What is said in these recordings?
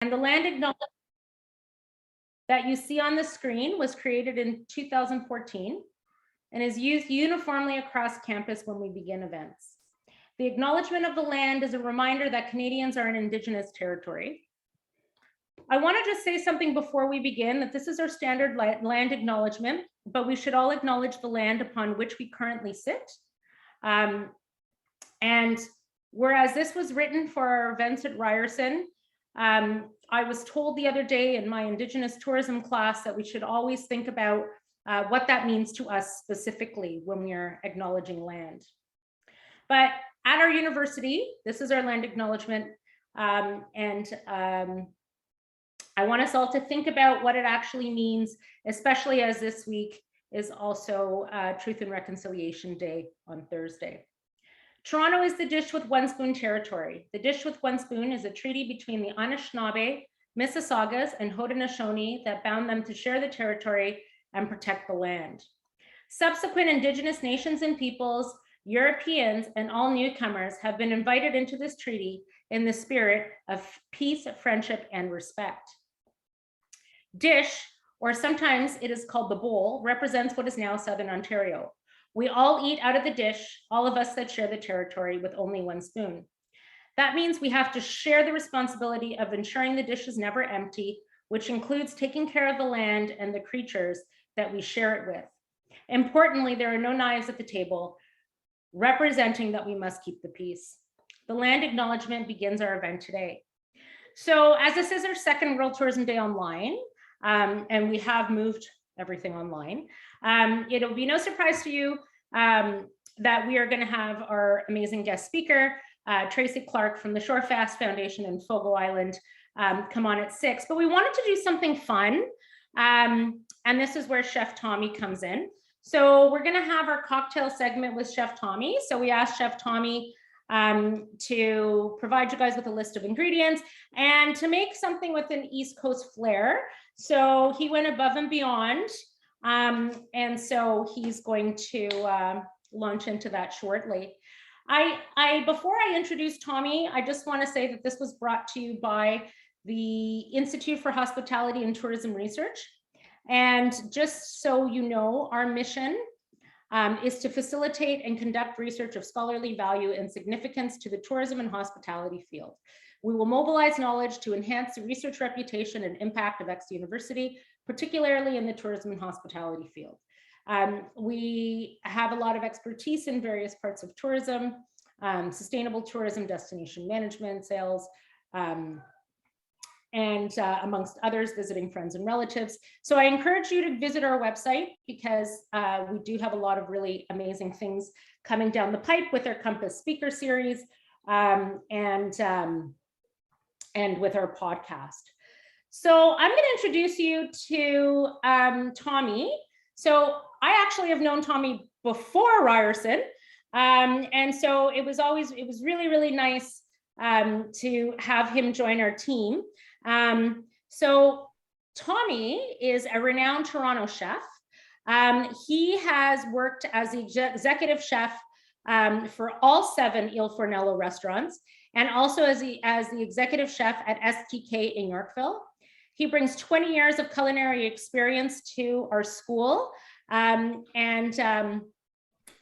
And the land acknowledgement that you see on the screen was created in 2014 and is used uniformly across campus when we begin events. The acknowledgement of the land is a reminder that Canadians are an Indigenous territory. I want to just say something before we begin, that this is our standard land acknowledgement, but we should all acknowledge the land upon which we currently sit. And whereas this was written for our events at Ryerson, I was told the other day in my Indigenous tourism class that we should always think about what that means to us specifically when we are acknowledging land. But at our university, this is our land acknowledgement, I want us all to think about what it actually means, especially as this week is also Truth and Reconciliation Day on Thursday. Toronto is the dish with one spoon territory. The dish with one spoon is a treaty between the Anishinaabe, Mississaugas, and Haudenosaunee that bound them to share the territory and protect the land. Subsequent Indigenous nations and peoples, Europeans, and all newcomers have been invited into this treaty in the spirit of peace, friendship, and respect. Dish, or sometimes it is called the bowl, represents what is now Southern Ontario. We all eat out of the dish, all of us that share the territory, with only one spoon. That means we have to share the responsibility of ensuring the dish is never empty, which includes taking care of the land and the creatures that we share it with. Importantly, there are no knives at the table, representing that we must keep the peace. The land acknowledgement begins our event today. So as this is our second World Tourism Day online, and we have moved everything online, it'll be no surprise to you that we are going to have our amazing guest speaker, Tracey Clark from the Shorefast Foundation in Fogo Island, come on at 6. But we wanted to do something fun, and this is where Chef Tommy comes in. So we're going to have our cocktail segment with Chef Tommy. So we asked Chef Tommy to provide you guys with a list of ingredients and to make something with an East Coast flair. So he went above and beyond. And so he's going to launch into that shortly. Before I introduce Tommy, I just want to say that this was brought to you by the Institute for Hospitality and Tourism Research. And just so you know, our mission is to facilitate and conduct research of scholarly value and significance to the tourism and hospitality field. We will mobilize knowledge to enhance the research reputation and impact of X University, particularly in the tourism and hospitality field. We have a lot of expertise in various parts of tourism, sustainable tourism, destination management, sales, and amongst others, visiting friends and relatives. So I encourage you to visit our website because we do have a lot of really amazing things coming down the pipe with our Compass speaker series and with our podcast. So I'm going to introduce you to Tommy. So I actually have known Tommy before Ryerson. And so it was really, really nice to have him join our team. So Tommy is a renowned Toronto chef. He has worked as the executive chef for all 7 Il Fornello restaurants, and also as the executive chef at STK in Yorkville. He brings 20 years of culinary experience to our school, and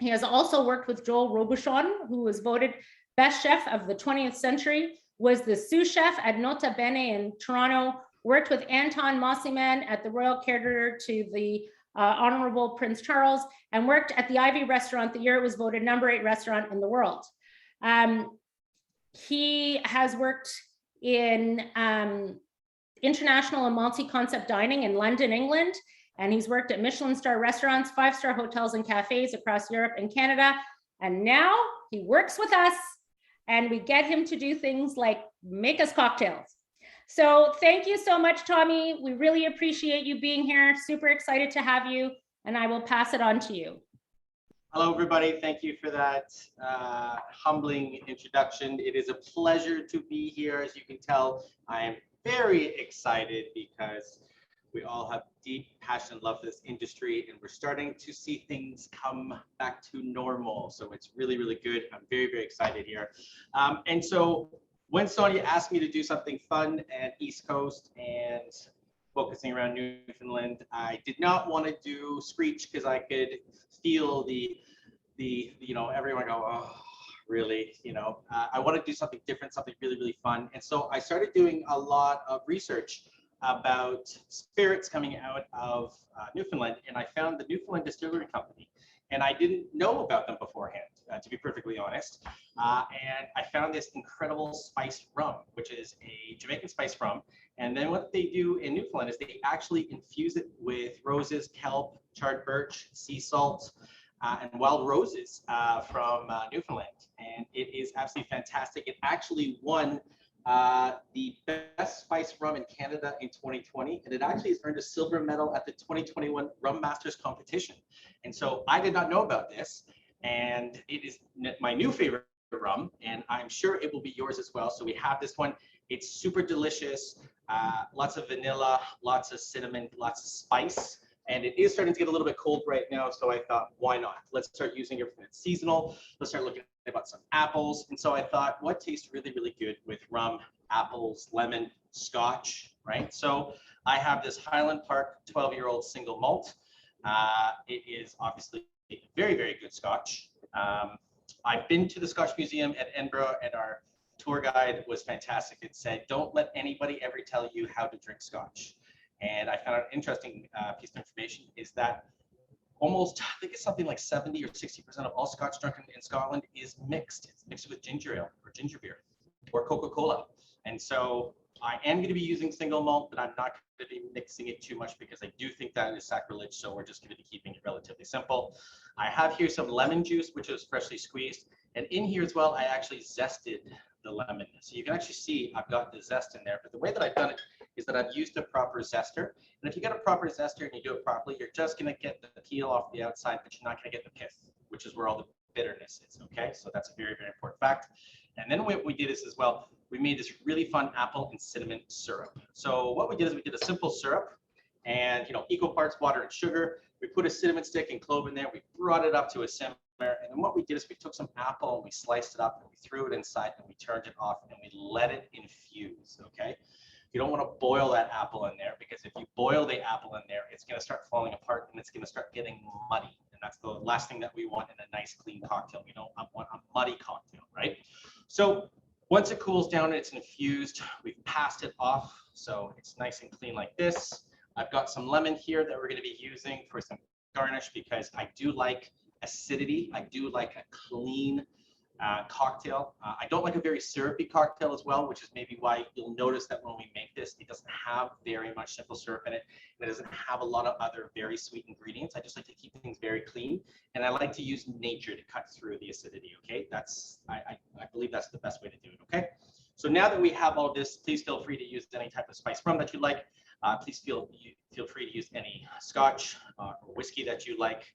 he has also worked with Joel Robuchon, who was voted best chef of the 20th century, was the sous chef at Nota Bene in Toronto, worked with Anton Mossiman at the Royal Caterer to the Honorable Prince Charles, and worked at the Ivy Restaurant the year it was voted #8 restaurant in the world. He has worked in international and multi-concept dining in London, England, and he's worked at Michelin star restaurants, 5-star hotels and cafes across Europe and Canada. And now he works with us and we get him to do things like make us cocktails. So thank you so much, Tommy. We really appreciate you being here. Super excited to have you, and I will pass it on to you. Hello, everybody. Thank you for that humbling introduction. It is a pleasure to be here. As you can tell, I am very excited because we all have deep passion and love for this industry, and we're starting to see things come back to normal. So it's really, really good. I'm very, very excited here. And so when Sonya asked me to do something fun and East Coast and focusing around Newfoundland, I did not want to do Screech because I could feel the everyone go, oh, really, I want to do something different, something really, really fun. And so I started doing a lot of research about spirits coming out of Newfoundland, and I found the Newfoundland Distillery Company. And I didn't know about them beforehand, to be perfectly honest. And I found this incredible spiced rum, which is a Jamaican spiced rum. And then what they do in Newfoundland is they actually infuse it with roses, kelp, charred birch, sea salt, and wild roses from Newfoundland. And it is absolutely fantastic. It actually won the best spiced rum in Canada in 2020, and it actually has earned a silver medal at the 2021 Rum Masters competition. And so I did not know about this, and it is my new favorite rum, and I'm sure it will be yours as well. So we have this one. It's super delicious, lots of vanilla, lots of cinnamon, lots of spice. And it is starting to get a little bit cold right now, so I thought, why not? Let's start using everything that's seasonal. Let's start looking about some apples. And so I thought, what tastes really, really good with rum, apples, lemon, scotch, right? So I have this Highland Park 12-year-old single malt. It is obviously very, very good scotch. I've been to the Scotch Museum at Edinburgh, and our tour guide was fantastic. It said, don't let anybody ever tell you how to drink scotch. And I found an interesting piece of information is that almost, I think it's something like 70 or 60% of all scotch drunk in Scotland is mixed. It's mixed with ginger ale or ginger beer or Coca-Cola. And so I am going to be using single malt, but I'm not going to be mixing it too much because I do think that is sacrilege. So we're just going to be keeping it relatively simple. I have here some lemon juice, which is freshly squeezed. And in here as well, I actually zested the lemon. So you can actually see I've got the zest in there. But the way that I've done it is that I've used a proper zester. And if you get a proper zester and you do it properly, you're just going to get the peel off the outside, but you're not going to get the pith, which is where all the bitterness is. Okay, so that's a very, very important fact. And then what we did is as well, we made this really fun apple and cinnamon syrup. So what we did is we did a simple syrup and, equal parts water and sugar. We put a cinnamon stick and clove in there. We brought it up to a simmer. And then what we did is we took some apple and we sliced it up and we threw it inside and we turned it off and we let it infuse, okay? You don't want to boil that apple in there because if you boil the apple in there, it's going to start falling apart and it's going to start getting muddy. And that's the last thing that we want in a nice clean cocktail. We don't want a muddy cocktail, right? So once it cools down and it's infused, we've passed it off. So it's nice and clean like this. I've got some lemon here that we're going to be using for some garnish because I do like acidity. I do like a clean cocktail. I don't like a very syrupy cocktail as well, which is maybe why you'll notice that when we make this, it doesn't have very much simple syrup in it. And it doesn't have a lot of other very sweet ingredients. I just like to keep things very clean. And I like to use nature to cut through the acidity, okay? I believe that's the best way to do it, okay? So now that we have all of this, please feel free to use any type of spice rum that you like. Please feel free to use any scotch or whiskey that you like.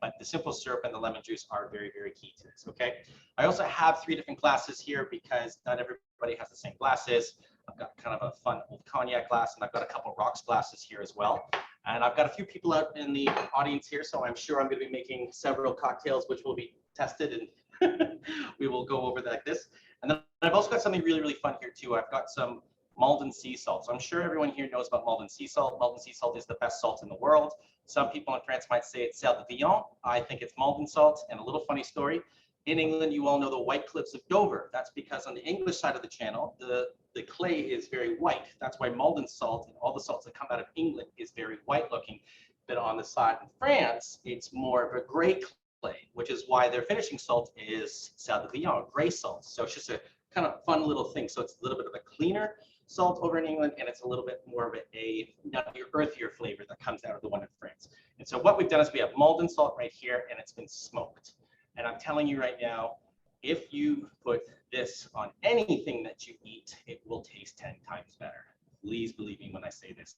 But the simple syrup and the lemon juice are very, very key to this, okay? I also have 3 different glasses here because not everybody has the same glasses. I've got kind of a fun old cognac glass, and I've got a couple rocks glasses here as well. And I've got a few people out in the audience here, so I'm sure I'm going to be making several cocktails, which will be tested, and we will go over that like this. And then I've also got something really, really fun here too. I've got some Malden sea salt. So I'm sure everyone here knows about Malden sea salt. Malden sea salt is the best salt in the world. Some people in France might say it's sel de Vion. I think it's Malden salt. And a little funny story, in England, you all know the White Cliffs of Dover. That's because on the English side of the channel, the clay is very white. That's why Malden salt and all the salts that come out of England is very white looking. But on the side in France, it's more of a gray clay, which is why their finishing salt is sel de Vion, gray salt. So it's just a kind of fun little thing. So it's a little bit of a cleaner salt over in England, and it's a little bit more of a nuttier, earthier flavor that comes out of the one in France. And so what we've done is we have Malden salt right here, and it's been smoked. And I'm telling you right now, if you put this on anything that you eat, it will taste 10 times better. Please believe me when I say this.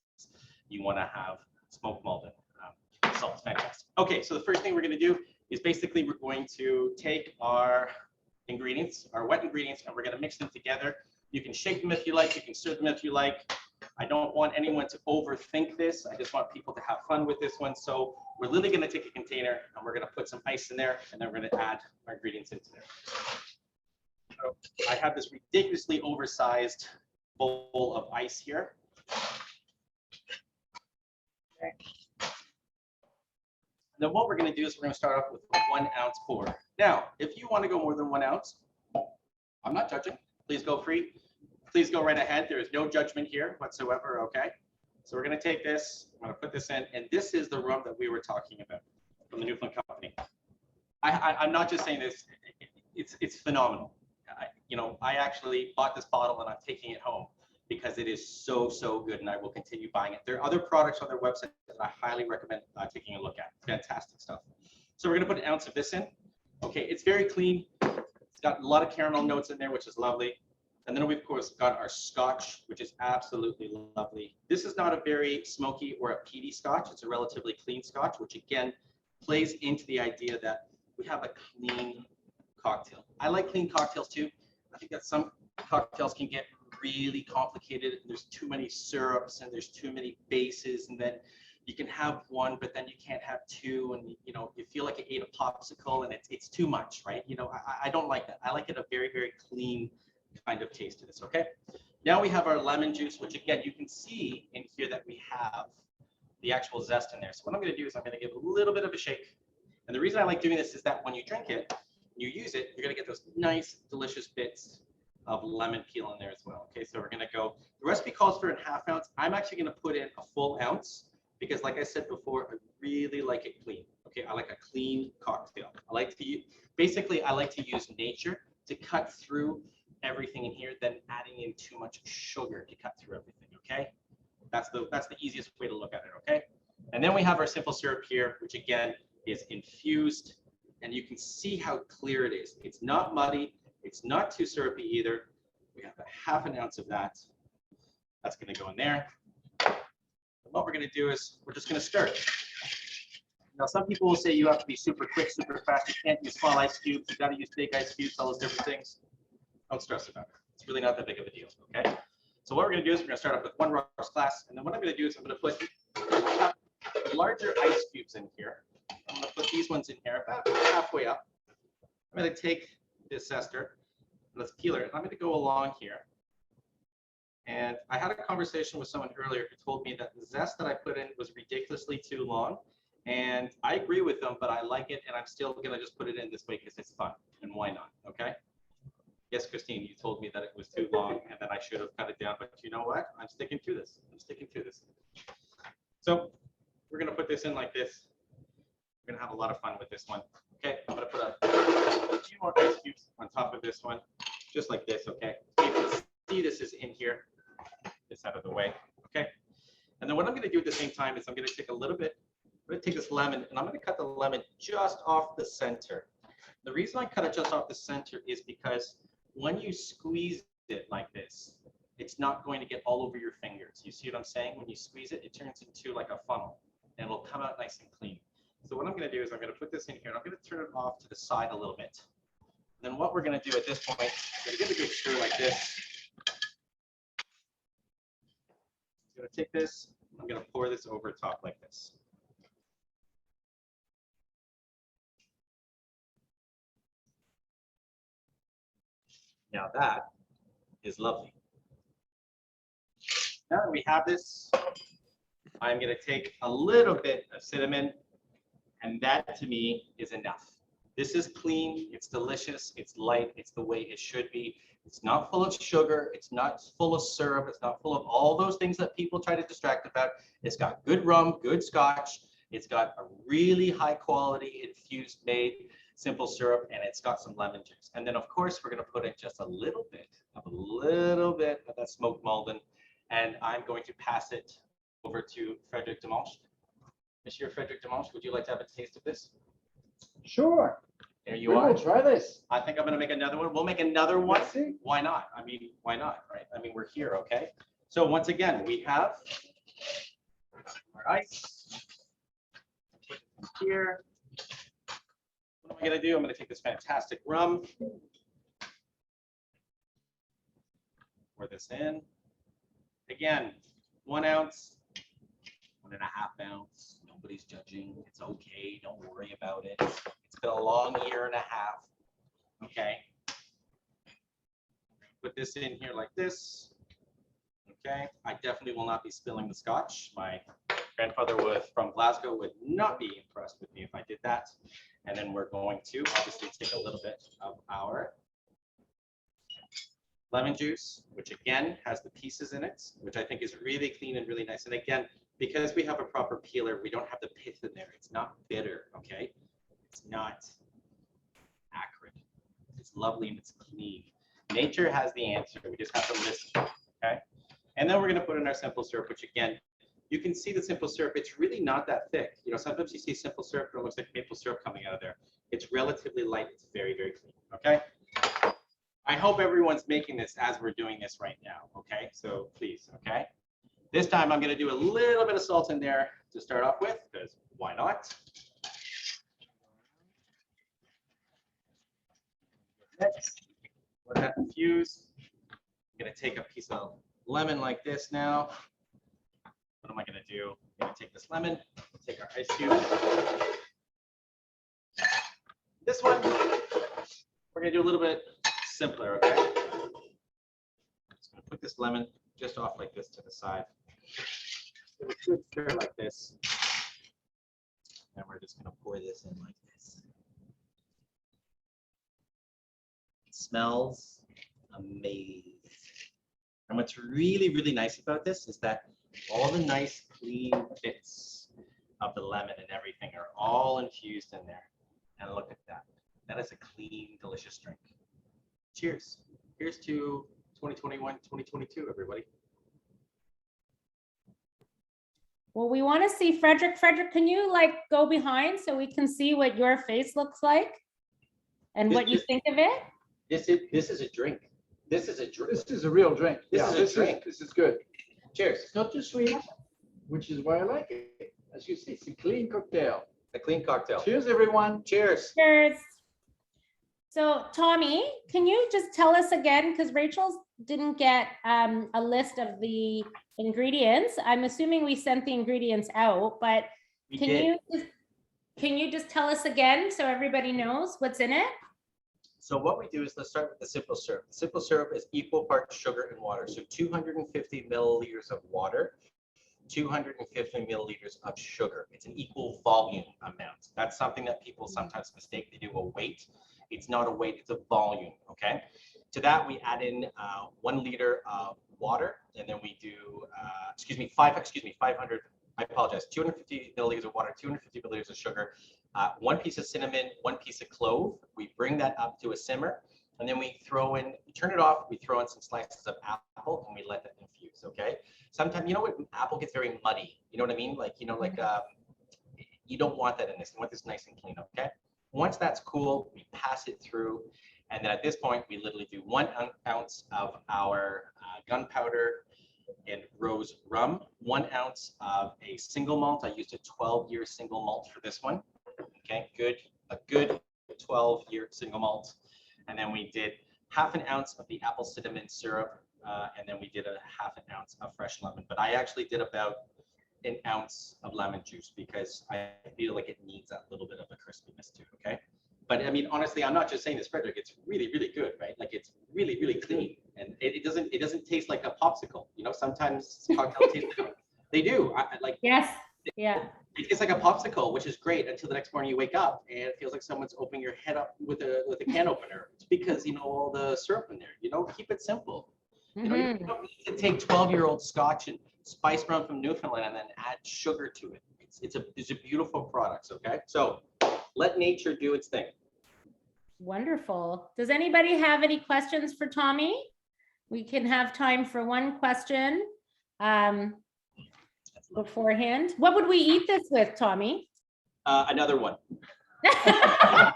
You want to have smoked Malden salt. Fantastic. Okay, so the first thing we're going to do is basically we're going to take our ingredients, our wet ingredients, and we're going to mix them together. You can shake them if you like, you can stir them if you like. I don't want anyone to overthink this. I just want people to have fun with this one. So we're literally going to take a container and we're going to put some ice in there, and then we're going to add our ingredients into there. So I have this ridiculously oversized bowl of ice here. Okay. Then what we're going to do is we're going to start off with a 1 ounce pour. Now, if you want to go more than 1 ounce, I'm not judging. Please go free. Please go right ahead. There is no judgment here whatsoever. Okay. So we're going to take this. I'm going to put this in, and this is the rum that we were talking about from the Newfoundland company. I'm not just saying this. It's phenomenal. I actually bought this bottle and I'm taking it home because it is so good, and I will continue buying it. There are other products on their website that I highly recommend taking a look at. Fantastic stuff. So we're going to put 1 ounce of this in. Okay, it's very clean. It's got a lot of caramel notes in there, which is lovely. And then we've, of course, got our scotch, which is absolutely lovely. This is not a very smoky or a peaty scotch. It's a relatively clean scotch, which again plays into the idea that we have a clean cocktail. I like clean cocktails too. I think that some cocktails can get really complicated. There's too many syrups and there's too many bases, and then you can have one, but then you can't have two, and you feel like you ate a popsicle, and it's too much, right? I don't like that. I like it a very clean kind of taste to this. Okay. Now we have our lemon juice, which again you can see in here that we have the actual zest in there. So what I'm going to do is I'm going to give a little bit of a shake. And the reason I like doing this is that when you drink it, you use it, you're going to get those nice, delicious bits of lemon peel in there as well. Okay, so we're going to go, the recipe calls for a 1/2 ounce. I'm actually going to put in a full ounce because, like I said before, I really like it clean. Okay, I like a clean cocktail. I like to use nature to cut through everything in here than adding in too much sugar to cut through everything. Okay, that's the easiest way to look at it. Okay, and then we have our simple syrup here, which again is infused, and you can see how clear it is. It's not muddy. It's not too syrupy either. We have a 1/2 ounce of that. That's going to go in there. And what we're going to do is we're just going to stir it. Now, some people will say you have to be super quick, super fast. You can't use small ice cubes. You got to use big ice cubes, all those different things. Don't stress about it. It's really not that big of a deal. Okay. So what we're going to do is we're going to start off with 1 rocks glass, and then what I'm going to do is I'm going to put larger ice cubes in here. I'm going to put these ones in here about halfway up. I'm going to take this zester. Let's peel it. And I'm going to go along here. And I had a conversation with someone earlier who told me that the zest that I put in was ridiculously too long. And I agree with them, but I like it. And I'm still going to just put it in this way because it's fun. And why not? Okay. Yes, Christine, you told me that it was too long and that I should have cut it down. But you know what? I'm sticking to this. I'm sticking to this. So we're going to put this in like this. We're going to have a lot of fun with this one. Okay, I'm going to put a few more ice cubes on top of this one, just like this, okay? So you can see this is in here, this out of the way, okay? And then what I'm going to do at the same time is I'm going to take a little bit, I'm going to take this lemon, and I'm going to cut the lemon just off the center. The reason I cut it just off the center is because when you squeeze it like this, it's not going to get all over your fingers. You see what I'm saying? When you squeeze it, it turns into like a funnel, and it'll come out nice and clean. So what I'm going to do is I'm going to put this in here, and I'm going to turn it off to the side a little bit. And then what we're going to do at this point, I'm going to give it a good stir like this. I'm going to take this, I'm going to pour this over top like this. Now that is lovely. Now that we have this, I'm going to take a little bit of cinnamon, and that to me is enough. This is clean, it's delicious, it's light, it's the way it should be. It's not full of sugar, it's not full of syrup, it's not full of all those things that people try to distract about. It's got good rum, good scotch, it's got a really high quality infused made simple syrup, and it's got some lemon juice. And then of course we're going to put in just a little bit of that smoked Malden, and I'm going to pass it over to Frederic Demanche. Monsieur Frederic Demanche, would you like to have a taste of this? Sure. There you are. We'll try this. I think I'm going to make another one. We'll make another one. Let's see. Why not? I mean, why not, right? I mean, we're here, okay? So once again, we have our ice. Put it here. What am I going to do? I'm going to take this fantastic rum. Pour this in. Again, 1 ounce, 1.5 ounce. Nobody's judging. It's okay. Don't worry about it. It's been a long 1.5 years. Okay. put this in here like this. Okay, I definitely will not be spilling the scotch. My grandfather from Glasgow would not be impressed with me if I did that. And then we're going to obviously take a little bit of our lemon juice, which again has the pieces in it, which I think is really clean and really nice. And again, because we have a proper peeler, we don't have the pith in there. It's not bitter, okay? It's not acrid. It's lovely and it's clean. Nature has the answer. We just have to listen, okay? And then we're going to put in our simple syrup, which again, you can see the simple syrup. It's really not that thick. You know, sometimes you see simple syrup and it looks like maple syrup coming out of there. It's relatively light. It's very, very clean, okay? I hope everyone's making this as we're doing this right now, okay? So please, okay? This time I'm going to do a little bit of salt in there to start off with, because why not? Next, let that infuse. I'm going to take a piece of lemon like this now. What am I going to do? I'm going to take this lemon, take our ice cube. This one, we're going to do a little bit simpler, okay? I'm just going to put this lemon just off like this to the side. So we should stir like this. And we're just going to pour this in like this. It smells amazing. And what's really, really nice about this is that all the nice clean bits of the lemon and everything are all infused in there. And look at that. That is a clean, delicious drink. Cheers. Here's to 2021, 2022, everybody. Well, we want to see Frederick. Frederick, can you like go behind so we can see what your face looks like and what you think of it? This is a drink. This is a drink. This is a real drink. This is a drink. This is good. Cheers. It's not too sweet, which is why I like it. As you see, it's a clean cocktail. A clean cocktail. Cheers, everyone. Cheers. Cheers. So Tommy, can you just tell us again, because Rachel didn't get a list of the ingredients. I'm assuming we sent the ingredients out, but can you just tell us again so everybody knows what's in it? So what we do is, let's start with the simple syrup. The simple syrup is equal parts sugar and water. So 250 milliliters of water, 250 milliliters of sugar. It's an equal volume amount. That's something that people sometimes mistake. They do a weight. It's not a weight, it's a volume, okay? To that, we add in 1 liter of water, and then we do, 500, I apologize, 250 milliliters of water, 250 milliliters of sugar, 1 piece of cinnamon, 1 piece of clove. We bring that up to a simmer, and then we throw in, we turn it off, we throw in some slices of apple, and we let that infuse, okay? Sometimes, you know what, apple gets very muddy, you know what I mean? Like, you know, like, you don't want that in this. You want this nice and clean, okay? Once that's cool, we pass it through. And then at this point, we literally do 1 ounce of our gunpowder and rose rum, 1 ounce of a single malt. I used a 12-year single malt for this one. Okay, a good 12-year single malt. And then we did ½ an ounce of the apple cinnamon syrup. And then we did a ½ an ounce of fresh lemon. But I actually did about 1 ounce of lemon juice because I feel like it needs that little bit of a crispiness too, okay? But I mean, honestly, I'm not just saying this, Frederick, it's really, really good, right? Like it's really, really clean. And it doesn't taste like a popsicle. You know, sometimes cocktails taste like, they do. Yes, yeah. It tastes like a popsicle, which is great until the next morning you wake up and it feels like someone's opening your head up with a can opener. It's because, you know, all the syrup in there, you know, keep it simple. You know, you don't need to take 12-year-old scotch and spice rum from Newfoundland and then add sugar to it. It's a beautiful product, okay? So let nature do its thing. Wonderful. Does anybody have any questions for Tommy? We can have time for one question beforehand. What would we eat this with, Tommy? Another one. Oh,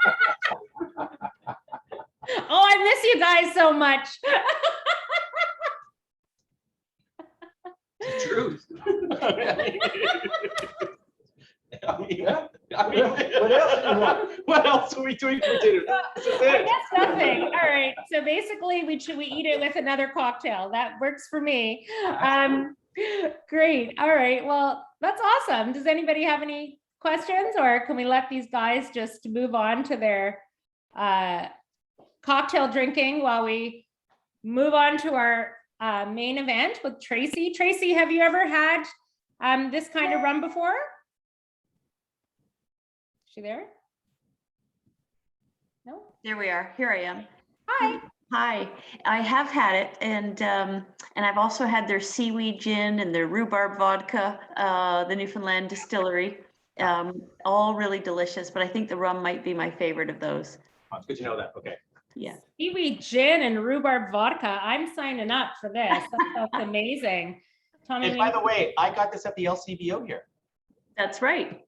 I miss you guys so much. The truth. What else are we doing for dinner? This is I it. guess nothing. All right. So basically, we eat it with another cocktail. That works for me. Great. All right. Well, that's awesome. Does anybody have any questions, or can we let these guys just move on to their cocktail drinking while we move on to our main event with Tracey. Tracey, have you ever had this kind of rum before? Is she there? No? There we are. Here I am. Hi. Hi. I have had it, and I've also had their seaweed gin and their rhubarb vodka, the Newfoundland distillery. All really delicious, but I think the rum might be my favorite of those. Oh, it's good to know that. Okay. Yeah. Seaweed gin and rhubarb vodka. I'm signing up for this. That's amazing. Tommy, And by the way, I got this at the LCBO here, That's right.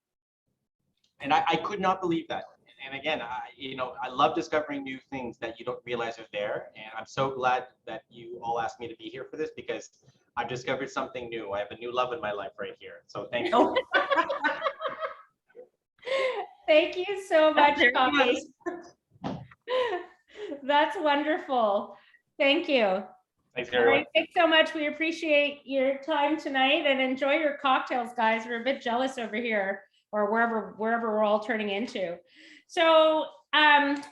and I could not believe that. And again, I love discovering new things that you don't realize are there. And I'm so glad that you all asked me to be here for this, because I've discovered something new. I have a new love in my life right here. So thank you. thank you so much, There it Tommy. That's wonderful. Thank you. Thanks, All everyone. right, thanks so much. We appreciate your time tonight, and enjoy your cocktails, guys. We're a bit jealous over here, or wherever we're all turning into. So thank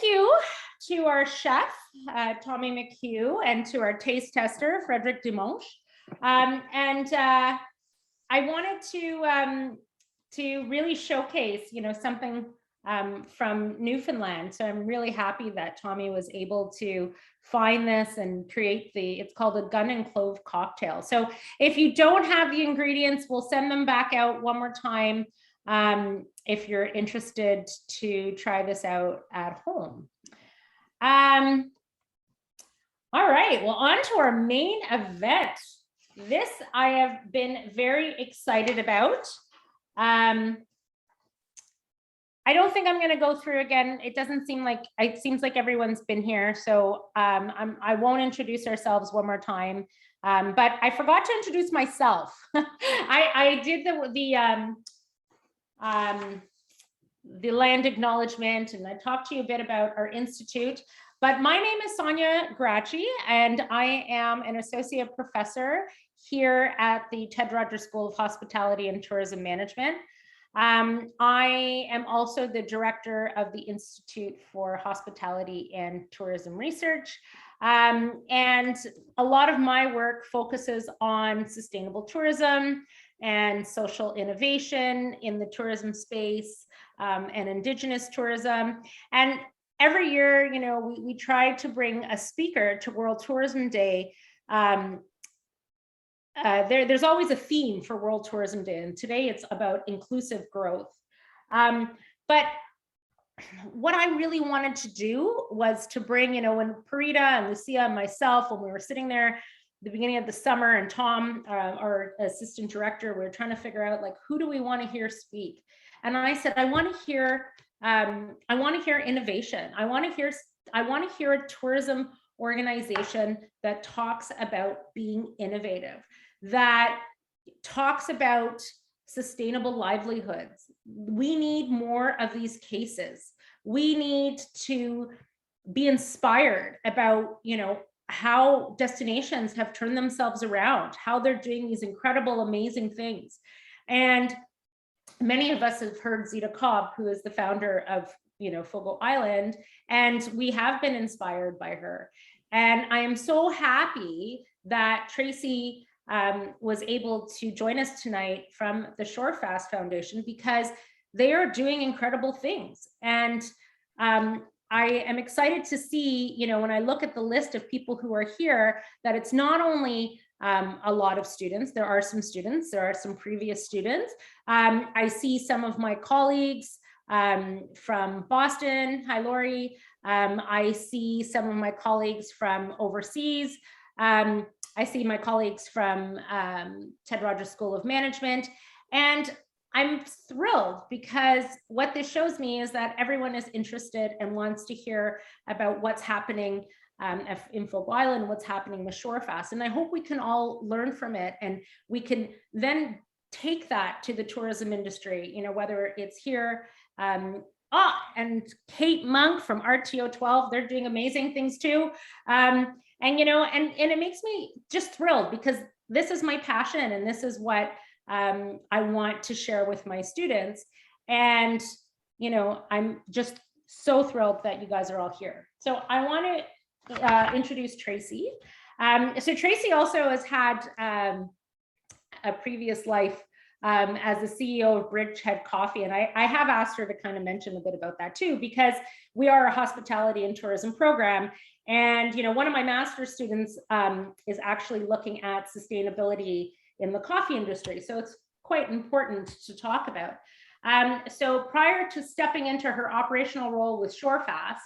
you to our chef, Tommy McHugh, and to our taste tester, Frederick Dumonche. I wanted to really showcase, something from Newfoundland. So I'm really happy that Tommy was able to find this and create it's called a gun and clove cocktail. So if you don't have the ingredients, we'll send them back out one more time if you're interested to try this out at home. All right, well, on to our main event. This I have been very excited about. I don't think I'm going to go through again. It seems like everyone's been here. So I won't introduce ourselves one more time. But I forgot to introduce myself. I did the land acknowledgement, and I talked to you a bit about our institute. But my name is Sonya Graci, and I am an associate professor here at the Ted Rogers School of Hospitality and Tourism Management. I am also the director of the Institute for Hospitality and Tourism Research. And a lot of my work focuses on sustainable tourism and social innovation in the tourism space, and Indigenous tourism. And every year, we try to bring a speaker to World Tourism Day. There's always a theme for World Tourism Day, and today it's about inclusive growth. But what I really wanted to do was to bring, when Parita and Lucia and myself, when we were sitting there at the beginning of the summer, and Tom, our assistant director, we were trying to figure out, like, who do we want to hear speak? And I said, I want to hear innovation. I want to hear a tourism organization that talks about being innovative, that talks about sustainable livelihoods. We need more of these cases. We need to be inspired about, how destinations have turned themselves around, how they're doing these incredible, amazing things. And many of us have heard Zita Cobb, who is the founder of, Fogo Island, and we have been inspired by her. And I am so happy that Tracey was able to join us tonight from the Shorefast Foundation, because they are doing incredible things. And I am excited to see, when I look at the list of people who are here, that it's not only a lot of students. There are some students, there are some previous students. I see some of my colleagues from Boston. Hi, Lori. I see some of my colleagues from overseas. I see my colleagues from Ted Rogers School of Management. And I'm thrilled, because what this shows me is that everyone is interested and wants to hear about what's happening in Fogo Island, what's happening with Shorefast. And I hope we can all learn from it, and we can then take that to the tourism industry, whether it's here. And Kate Monk from RTO 12, they're doing amazing things too. And it makes me just thrilled, because this is my passion, and this is what I want to share with my students. And, I'm just so thrilled that you guys are all here. So I want to introduce Tracey. So Tracey also has had a previous life as the CEO of Bridgehead Coffee. And I have asked her to kind of mention a bit about that too, because we are a hospitality and tourism program. And, you know, one of my master's students is actually looking at sustainability in the coffee industry. So it's quite important to talk about. So prior to stepping into her operational role with Shorefast,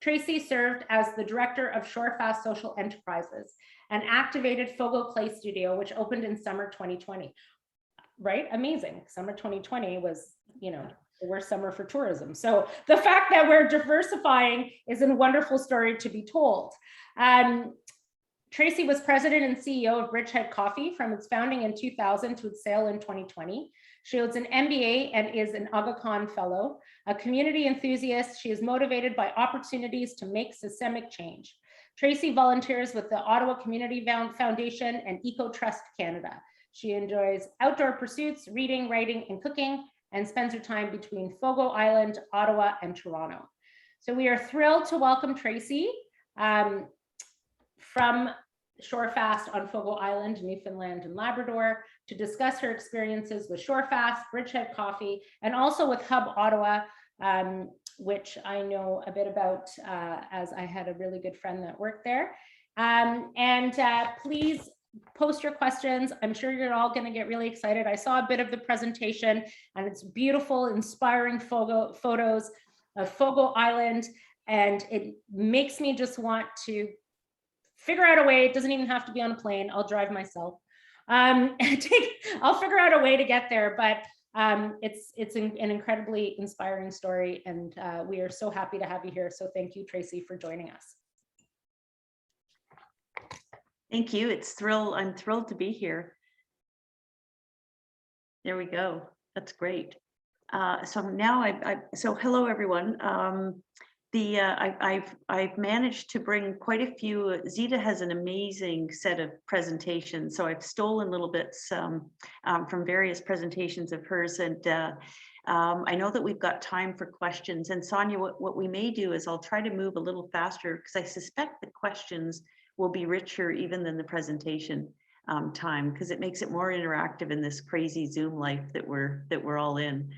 Tracey served as the director of Shorefast Social Enterprises, an activated Fogo Clay studio, which opened in summer 2020. Right? Amazing. Summer 2020 was, you know, the worst summer for tourism. So the fact that we're diversifying is a wonderful story to be told. Tracey was president and CEO of Bridgehead Coffee from its founding in 2000 to its sale in 2020. She holds an MBA and is an Aga Khan Fellow. A community enthusiast, she is motivated by opportunities to make systemic change. Tracey volunteers with the Ottawa Community Foundation and Eco Trust Canada. She enjoys outdoor pursuits, reading, writing, and cooking, and spends her time between Fogo Island, Ottawa, and Toronto. So we are thrilled to welcome Tracey from Shorefast on Fogo Island, Newfoundland and Labrador, to discuss her experiences with Shorefast, Bridgehead Coffee, and also with Hub Ottawa, which I know a bit about as I had a really good friend that worked there. Please post your questions. I'm sure you're all going to get really excited. I saw a bit of the presentation and it's beautiful, inspiring photos of Fogo Island. And it makes me just want to figure out a way. It doesn't even have to be on a plane. I'll drive myself. I'll figure out a way to get there, but it's an incredibly inspiring story. And we are so happy to have you here. So thank you, Tracey, for joining us. Thank you. I'm thrilled to be here. There we go. That's great. So now so hello everyone. I've managed to bring quite a few. Zita has an amazing set of presentations, so I've stolen little bits from various presentations of hers, and I know that we've got time for questions. And Sonya, what we may do is I'll try to move a little faster because I suspect the questions will be richer even than the presentation time, because it makes it more interactive in this crazy Zoom life that we're all in,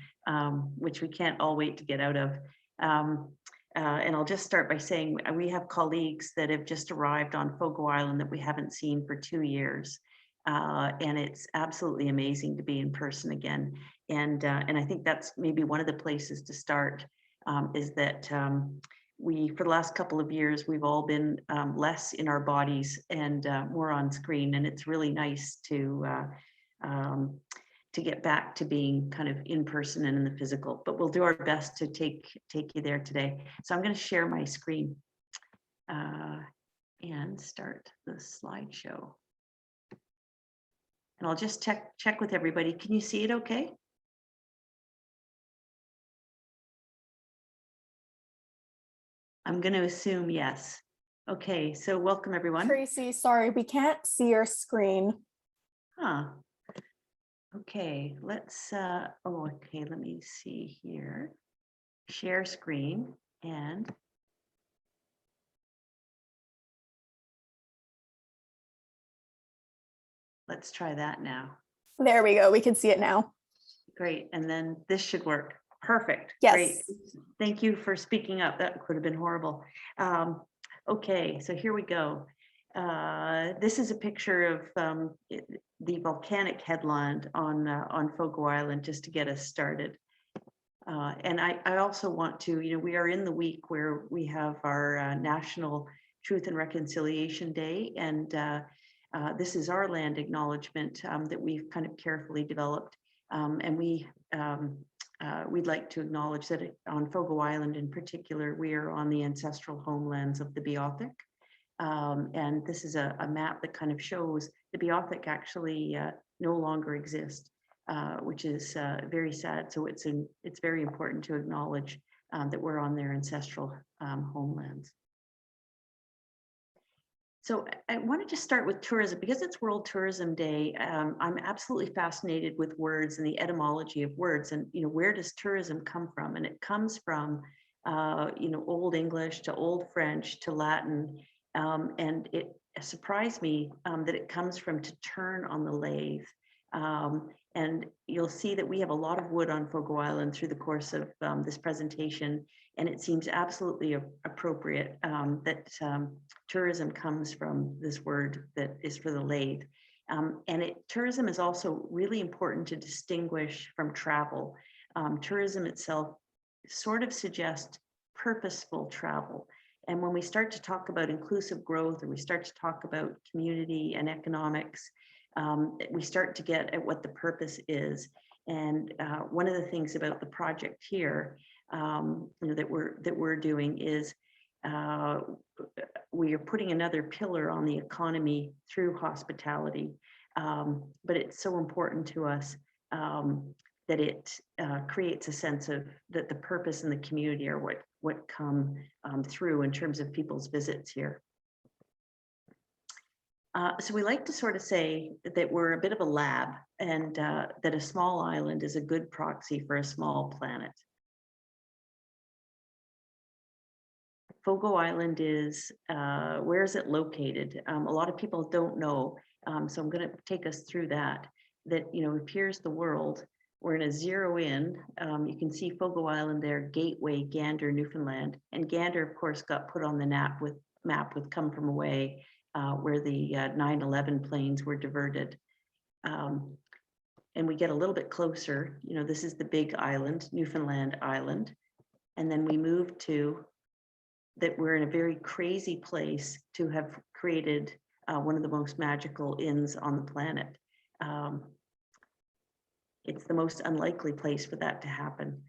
which we can't all wait to get out of. And I'll just start by saying we have colleagues that have just arrived on Fogo Island that we haven't seen for 2 years. And it's absolutely amazing to be in person again. And I think that's maybe one of the places to start, is that for the last couple of years, we've all been less in our bodies and more on screen. And it's really nice to get back to being kind of in person and in the physical, but we'll do our best to take you there today. So I'm going to share my screen and start the slideshow. And I'll just check with everybody. Can you see it okay? I'm going to assume yes. Okay, so welcome everyone. Tracey, sorry, we can't see your screen. Huh. Okay, let's, okay, let me see here. Share screen and let's try that now. There we go, we can see it now. Great, and then this should work. Perfect. Yes. Great. Thank you for speaking up. That could have been horrible. Okay, so here we go. This is a picture of the volcanic headland on Fogo Island, just to get us started. And I also want to, we are in the week where we have our National Truth and Reconciliation Day, and this is our land acknowledgement that we've kind of carefully developed, and we'd like to acknowledge that on Fogo Island in particular, we are on the ancestral homelands of the Beothuk. And this is a map that kind of shows the Beothuk actually no longer exist, which is very sad. So it's very important to acknowledge that we're on their ancestral homelands. So I wanted to start with tourism because it's World Tourism Day. I'm absolutely fascinated with words and the etymology of words, and where does tourism come from? And it comes from Old English to Old French to Latin. And it surprised me that it comes from to turn on the lathe. And you'll see that we have a lot of wood on Fogo Island through the course of this presentation, and it seems absolutely appropriate that tourism comes from this word that is for the lathe. Tourism is also really important to distinguish from travel. Tourism itself sort of suggests purposeful travel. And when we start to talk about inclusive growth, or we start to talk about community and economics, we start to get at what the purpose is. And one of the things about the project here, that we're doing is we are putting another pillar on the economy through hospitality. But it's so important to us that it creates a sense of that the purpose and the community are what come through in terms of people's visits here. So we like to sort of say that we're a bit of a lab, and that a small island is a good proxy for a small planet. Fogo Island is, where is it located? A lot of people don't know, so I'm going to take us through that. Appears the world. We're in a zero in. You can see Fogo Island there, Gateway, Gander, Newfoundland, and Gander, of course, got put on the map with Come From Away, where the 9/11 planes were diverted. And we get a little bit closer. This is the big island, Newfoundland Island, and then we move to that we're in a very crazy place to have created one of the most magical inns on the planet. It's the most unlikely place for that to happen.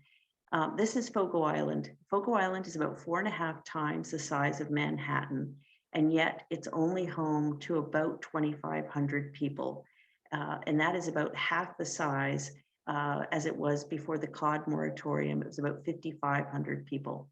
This is Fogo Island. Fogo Island is about 4.5 times the size of Manhattan, and yet it's only home to about 2,500 people. And that is about half the size as it was before the cod moratorium. It was about 5,500 people.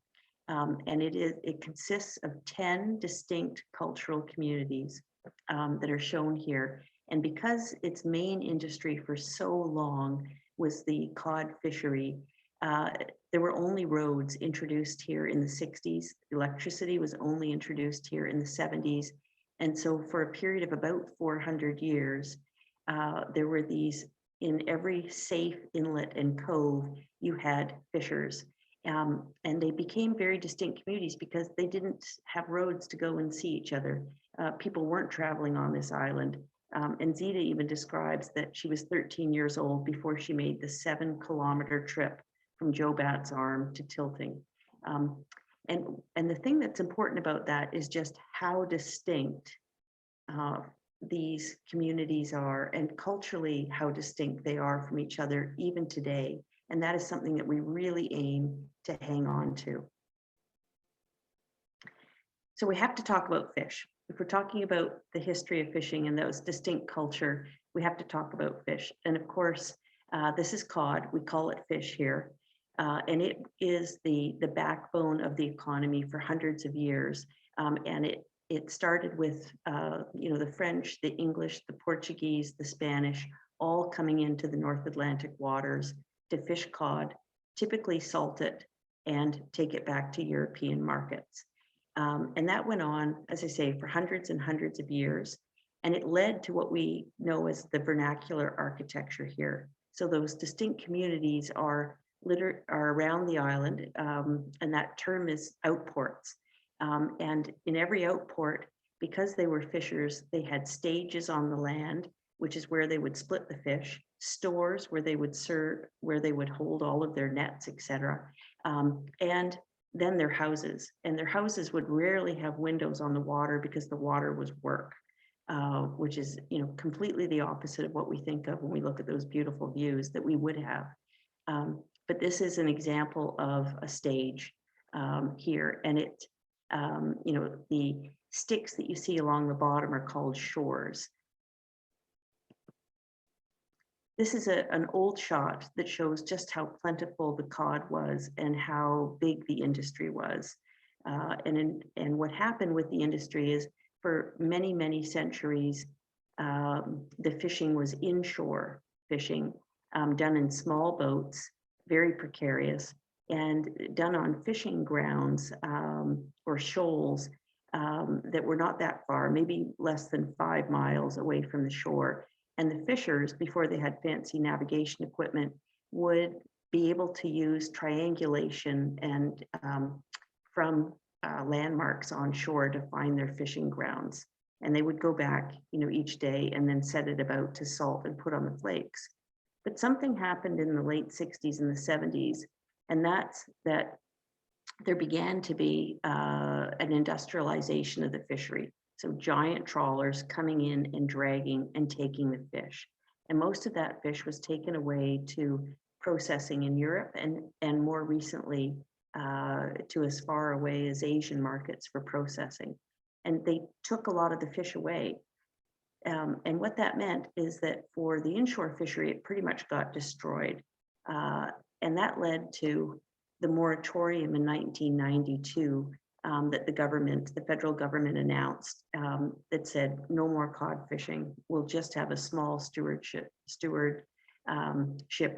And it consists of 10 distinct cultural communities that are shown here. And because its main industry for so long was the cod fishery, there were only roads introduced here in the 60s. Electricity was only introduced here in the 70s. And so for a period of about 400 years, there were these, in every safe inlet and cove, you had fishers. And they became very distinct communities because they didn't have roads to go and see each other. People weren't traveling on this island. And Zita even describes that she was 13 years old before she made the 7-kilometer trip from Jobat's Arm to Tilting. And the thing that's important about that is just how distinct these communities are, and culturally how distinct they are from each other even today. And that is something that we really aim to hang on to. So we have to talk about fish. If we're talking about the history of fishing and those distinct culture, we have to talk about fish. And of course, this is cod. We call it fish here. And it is the backbone of the economy for hundreds of years. And it started with the French, the English, the Portuguese, the Spanish, all coming into the North Atlantic waters to fish cod, typically salt it, and take it back to European markets. And that went on, as I say, for hundreds and hundreds of years. And it led to what we know as the vernacular architecture here. So those distinct communities are around the island, and that term is outports. And in every outport, because they were fishers, they had stages on the land, which is where they would split the fish, stores where they would serve, where they would hold all of their nets, etc. And then their houses. And their houses would rarely have windows on the water because the water was work, which is completely the opposite of what we think of when we look at those beautiful views that we would have. But this is an example of a stage here, and it, the sticks that you see along the bottom are called shores. This is an old shot that shows just how plentiful the cod was and how big the industry was. And what happened with the industry is for many, many centuries, the fishing was inshore fishing, done in small boats, very precarious. and done on fishing grounds or shoals that were not that far, maybe less than 5 miles away from the shore. And the fishers, before they had fancy navigation equipment, would be able to use triangulation and from landmarks on shore to find their fishing grounds. And they would go back, each day and then set it about to salt and put on the flakes. But something happened in the late 60s and the 70s, and that's that there began to be an industrialization of the fishery. So giant trawlers coming in and dragging and taking the fish. And most of that fish was taken away to processing in Europe and more recently to as far away as Asian markets for processing. And they took a lot of the fish away. And what that meant is that for the inshore fishery, it pretty much got destroyed. And that led to the moratorium in 1992 that the federal government announced that said no more cod fishing. We'll just have a small stewardship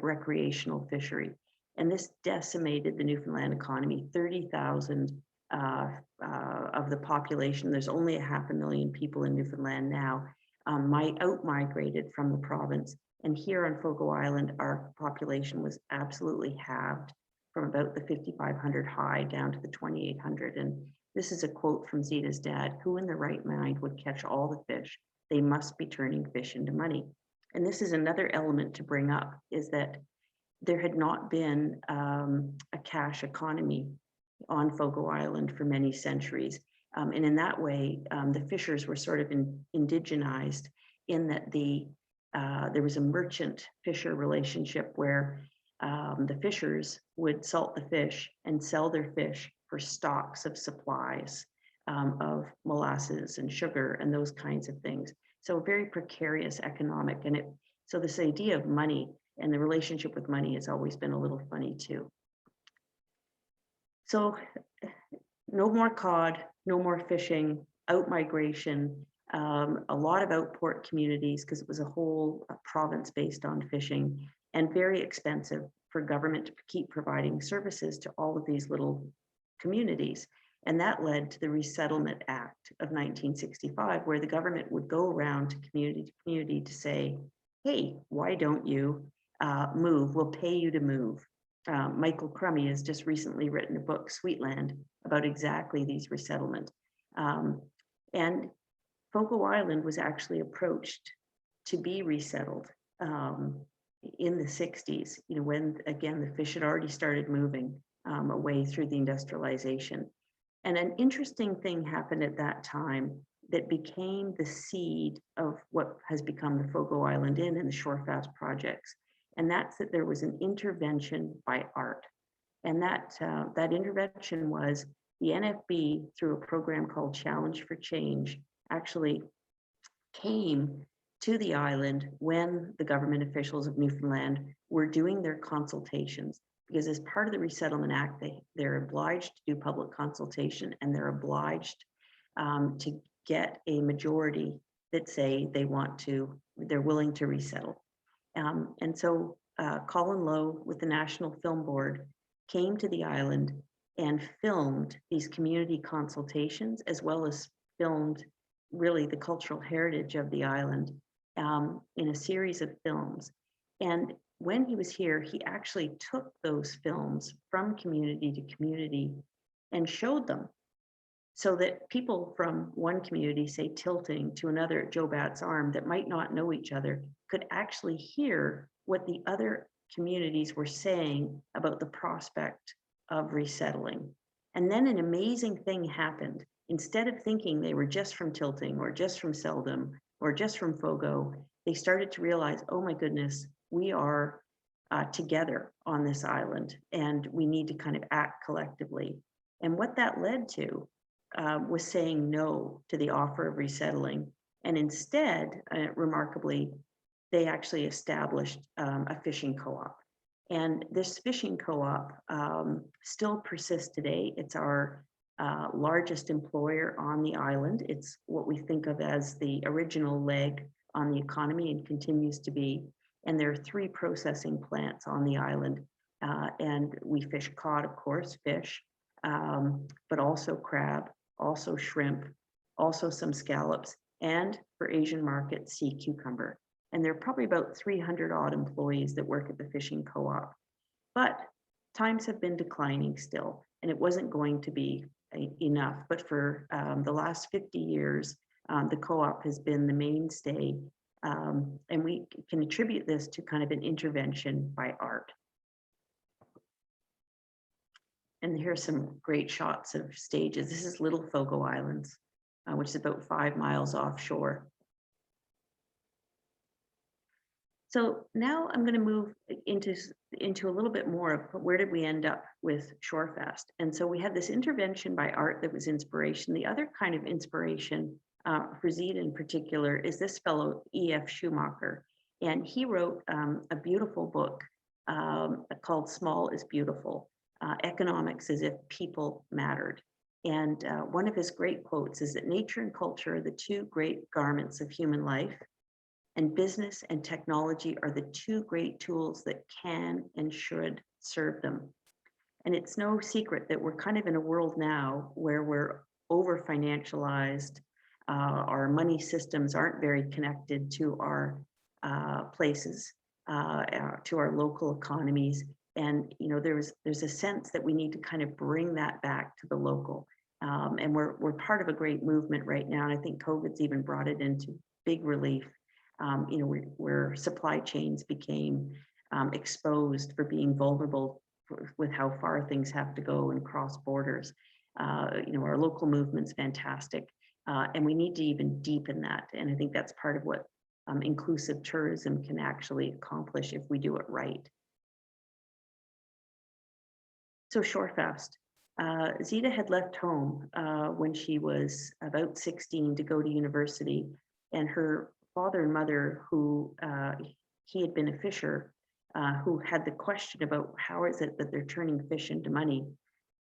recreational fishery. And this decimated the Newfoundland economy. 30,000 of the population, there's only 500,000 people in Newfoundland now, out-migrated from the province. And here on Fogo Island, our population was absolutely halved from about the 5,500 high down to the 2,800. And this is a quote from Zita's dad: "Who in their right mind would catch all the fish? They must be turning fish into money." And this is another element to bring up, is that there had not been a cash economy on Fogo Island for many centuries. And in that way, the fishers were sort of indigenized in that there was a merchant fisher relationship where the fishers would salt the fish and sell their fish for stocks of supplies of molasses and sugar and those kinds of things. So very precarious economic. So this idea of money and the relationship with money has always been a little funny too. So no more cod, no more fishing, out-migration, a lot of outport communities because it was a whole province based on fishing, and very expensive for government to keep providing services to all of these little communities. And that led to the Resettlement Act of 1965, where the government would go around to community to say, hey, why don't you move? We'll pay you to move. Michael Crummy has just recently written a book, Sweetland, about exactly these resettlement. And Fogo Island was actually approached to be resettled in the 60s, when, again, the fish had already started moving away through the industrialization. And an interesting thing happened at that time that became the seed of what has become the Fogo Island Inn and the Shorefast projects. And that's that there was an intervention by art. And that intervention was the NFB, through a program called Challenge for Change, actually came to the island when the government officials of Newfoundland were doing their consultations. Because as part of the Resettlement Act, they're obliged to do public consultation, and they're obliged to get a majority that say they're willing to resettle. And so Colin Lowe with the National Film Board came to the island and filmed these community consultations, as well as filmed really the cultural heritage of the island in a series of films. And when he was here, he actually took those films from community to community and showed them, so that people from one community, say Tilting, to another at Joe Bat's Arm, that might not know each other, could actually hear what the other communities were saying about the prospect of resettling. And then an amazing thing happened. Instead of thinking they were just from Tilting or just from Seldom or just from Fogo, they started to realize, oh my goodness, we are together on this island, and we need to kind of act collectively. And what that led to was saying no to the offer of resettling. And instead, remarkably, they actually established a fishing co-op. And this fishing co-op still persists today. It's our largest employer on the island. It's what we think of as the original leg on the economy and continues to be. And there are 3 processing plants on the island. And we fish cod, of course, fish, but also crab, also shrimp, also some scallops, and for Asian markets, sea cucumber. And there are probably about 300 odd employees that work at the fishing co-op. But times have been declining still, and it wasn't going to be enough. But for the last 50 years, the co-op has been the mainstay. And we can attribute this to kind of an intervention by art. And here's some great shots of stages. This is Little Fogo Islands, which is about 5 miles offshore. So now I'm going to move into a little bit more of where did we end up with Shorefast. And so we had this intervention by art that was inspiration. The other kind of inspiration for Zita in particular is this fellow, E.F. Schumacher. And he wrote a beautiful book called Small is Beautiful, Economics as if People Mattered. And one of his great quotes is that nature and culture are the two great garments of human life, and business and technology are the two great tools that can and should serve them. And it's no secret that we're kind of in a world now where we're over financialized. Our money systems aren't very connected to our places, to our local economies. And you know, there's a sense that we need to kind of bring that back to the local. And we're part of a great movement right now. And I think COVID's even brought it into big relief. You know, where supply chains became exposed for being vulnerable with how far things have to go and cross borders. You know, our local movement's fantastic, and we need to even deepen that. And I think that's part of what inclusive tourism can actually accomplish if we do it right. So Shorefast. Zita had left home when she was about 16 to go to university, and her father and mother, who he had been a fisher, who had the question about how is it that they're turning fish into money.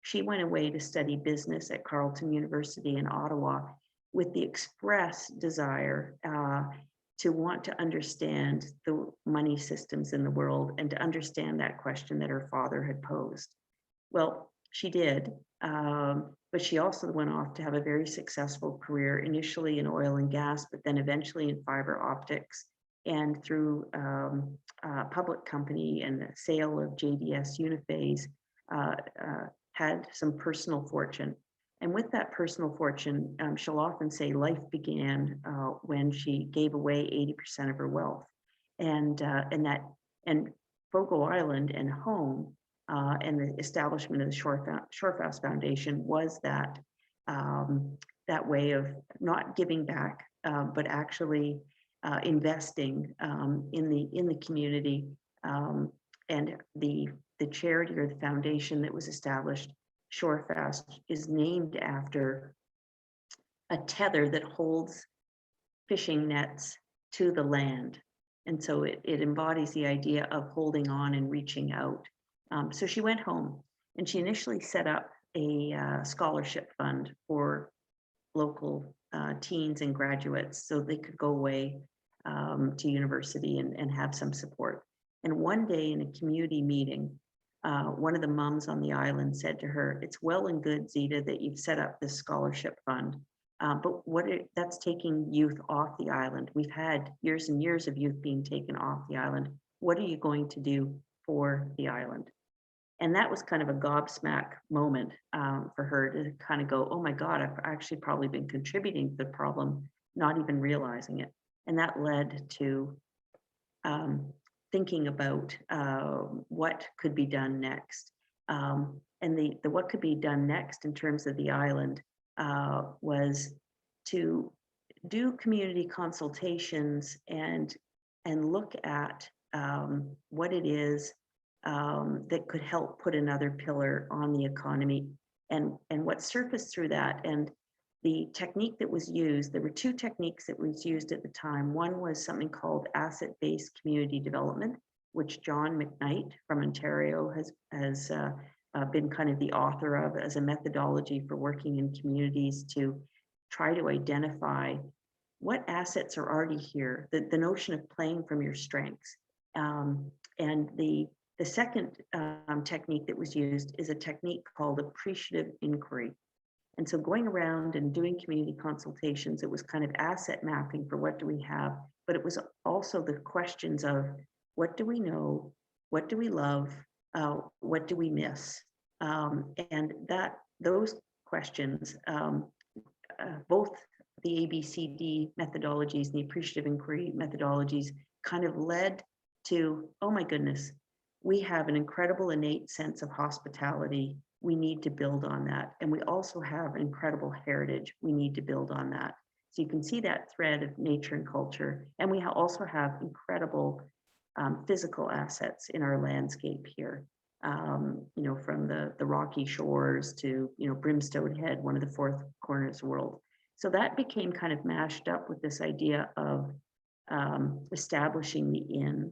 She went away to study business at Carleton University in Ottawa with the express desire to want to understand the money systems in the world and to understand that question that her father had posed. Well, she did, but she also went off to have a very successful career, initially in oil and gas, but then eventually in fiber optics, and through a public company and the sale of JDS Uniphase, had some personal fortune. And with that personal fortune, she'll often say life began when she gave away 80% of her wealth. And Fogo Island and home and the establishment of the Shorefast Foundation was that that way of not giving back, but actually investing in the community. And the charity or the foundation that was established, Shorefast, is named after a tether that holds fishing nets to the land. And so it embodies the idea of holding on and reaching out. So she went home and she initially set up a scholarship fund for local teens and graduates so they could go away to university and have some support. And one day in a community meeting, one of the moms on the island said to her, "It's well and good, Zita, that you've set up this scholarship fund, but that's taking youth off the island. We've had years and years of youth being taken off the island. What are you going to do for the island?" And that was kind of a gobsmack moment for her to kind of go, oh my God, I've actually probably been contributing to the problem, not even realizing it. And that led to thinking about what could be done next. And the what could be done next in terms of the island was to do community consultations and look at what it is that could help put another pillar on the economy. And what surfaced through that, and the technique that was used, there were two techniques that was used at the time. One was something called asset-based community development, which John McKnight from Ontario has been kind of the author of as a methodology for working in communities to try to identify what assets are already here, the notion of playing from your strengths. And The second technique that was used is a technique called Appreciative Inquiry. And so going around and doing community consultations, it was kind of asset mapping for what do we have, but it was also the questions of what do we know, what do we love, what do we miss? And those questions, both the ABCD methodologies and the Appreciative Inquiry methodologies kind of led to, oh my goodness, we have an incredible innate sense of hospitality. We need to build on that. And we also have incredible heritage. We need to build on that. So you can see that thread of nature and culture. And we also have incredible physical assets in our landscape here. You know, from the rocky shores to, you know, Brimstone Head, one of the fourth corners of the world. So that became kind of mashed up with this idea of establishing the inn.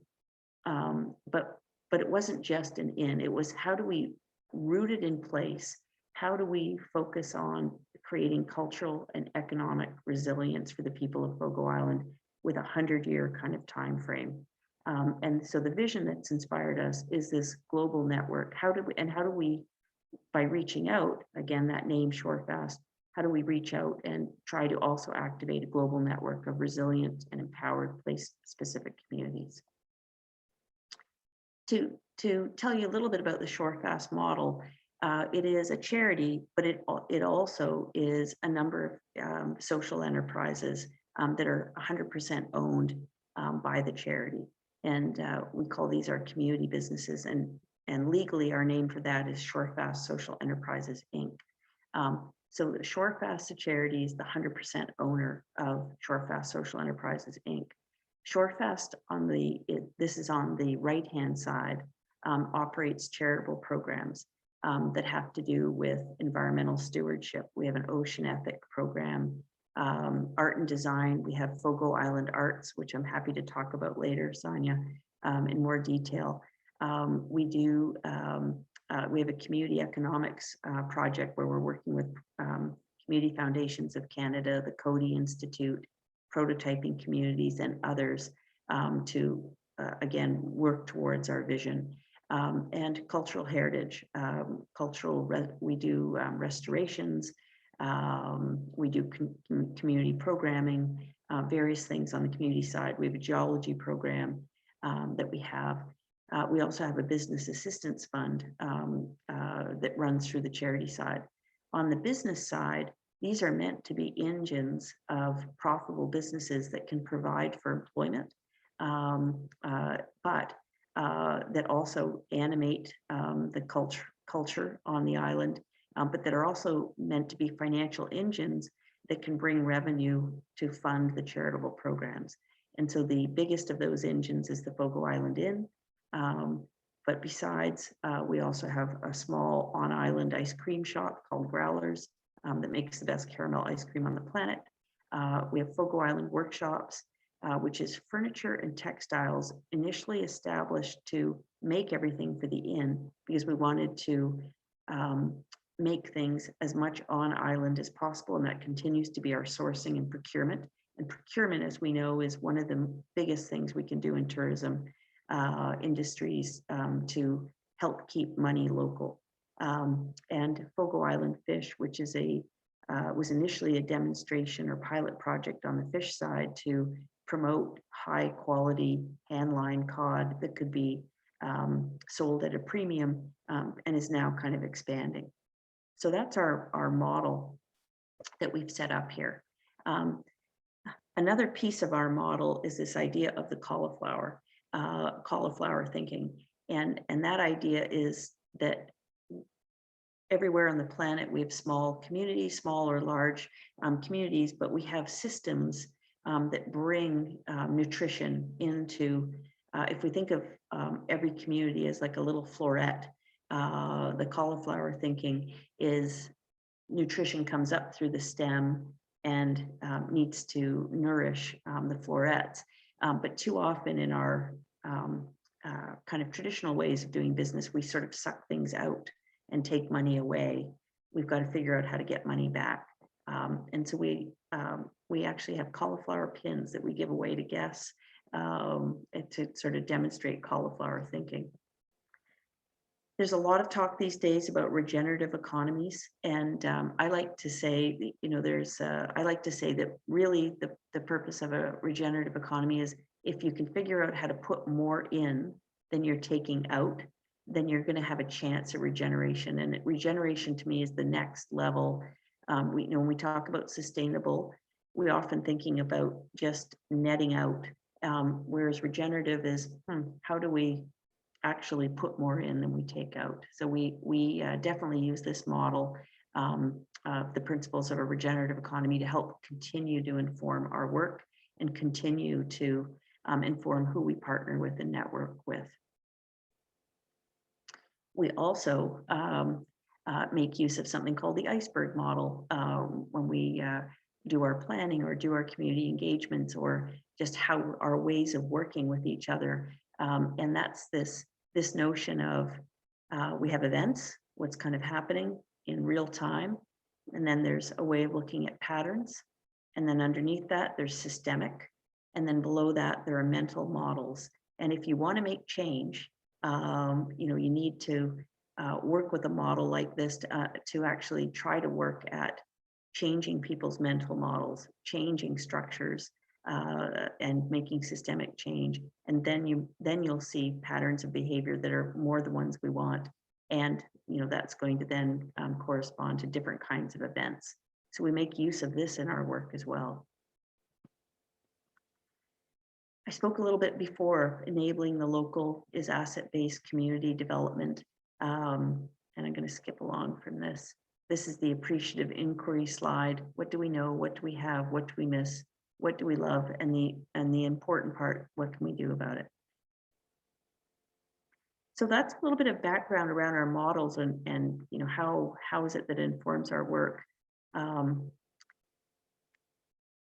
But it wasn't just an inn. It was how do we root it in place? How do we focus on creating cultural and economic resilience for the people of Fogo Island with a 100-year kind of time frame? And so the vision that's inspired us is this global network. How do we, by reaching out, again, that name Shorefast, how do we reach out and try to also activate a global network of resilient and empowered place-specific communities? To tell you a little bit about the Shorefast model, it is a charity, but it also is a number of social enterprises that are 100% owned by the charity. And we call these our community businesses. And legally, our name for that is Shorefast Social Enterprises, Inc. So the Shorefast, the charity, is the 100% owner of Shorefast Social Enterprises, Inc. Shorefast, this is on the right-hand side, operates charitable programs that have to do with environmental stewardship. We have an ocean ethic program, art and design. We have Fogo Island Arts, which I'm happy to talk about later, Sonya, in more detail. We have a community economics project where we're working with Community Foundations of Canada, the Coady Institute, prototyping communities and others to, again, work towards our vision. And cultural heritage, we do restorations, we do community programming, various things on the community side. We have a geology program that we have. We also have a business assistance fund that runs through the charity side. On the business side, these are meant to be engines of profitable businesses that can provide for employment, but that also animate the culture on the island, but that are also meant to be financial engines that can bring revenue to fund the charitable programs. And so the biggest of those engines is the Fogo Island Inn. But besides, we also have a small on-island ice cream shop called Growlers that makes the best caramel ice cream on the planet. We have Fogo Island Workshops, which is furniture and textiles initially established to make everything for the inn because we wanted to make things as much on island as possible, and that continues to be our sourcing and procurement. And procurement, as we know, is one of the biggest things we can do in tourism industries to help keep money local. And Fogo Island Fish, which is was initially a demonstration or pilot project on the fish side to promote high quality hand-line cod that could be sold at a premium and is now kind of expanding. So that's our model that we've set up here. Another piece of our model is this idea of the cauliflower thinking. And that idea is that everywhere on the planet, we have small communities, small or large communities, but we have systems that bring nutrition into, if we think of every community as like a little floret, the cauliflower thinking is nutrition comes up through the stem and needs to nourish the florets. But too often in our kind of traditional ways of doing business, we sort of suck things out and take money away. We've got to figure out how to get money back. And so we actually have cauliflower pins that we give away to guests to sort of demonstrate cauliflower thinking. There's a lot of talk these days about regenerative economies, and I like to say, you know, I like to say that really the purpose of a regenerative economy is if you can figure out how to put more in than you're taking out, then you're going to have a chance at regeneration. And regeneration to me is the next level. You know, when we talk about sustainable, we're often thinking about just netting out, whereas regenerative is how do we actually put more in than we take out. So we definitely use this model, the principles of a regenerative economy, to help continue to inform our work and continue to inform who we partner with and network with. We also make use of something called the iceberg model when we do our planning or do our community engagements, or just how our ways of working with each other. And that's this notion of we have events, what's kind of happening in real time, and then there's a way of looking at patterns, and then underneath that there's systemic, and then below that there are mental models. And if you want to make change, you know, you need to work with a model like this to actually try to work at changing people's mental models, changing structures, and making systemic change. And then you'll see patterns of behavior that are more the ones we want. And you know, that's going to then correspond to different kinds of events. So we make use of this in our work as well. I spoke a little bit before, enabling the local is asset-based community development. And I'm going to skip along from this. This is the appreciative inquiry slide. What do we know? What do we have? What do we miss? What do we love? And the important part, what can we do about it? So that's a little bit of background around our models and you know, how is it that informs our work?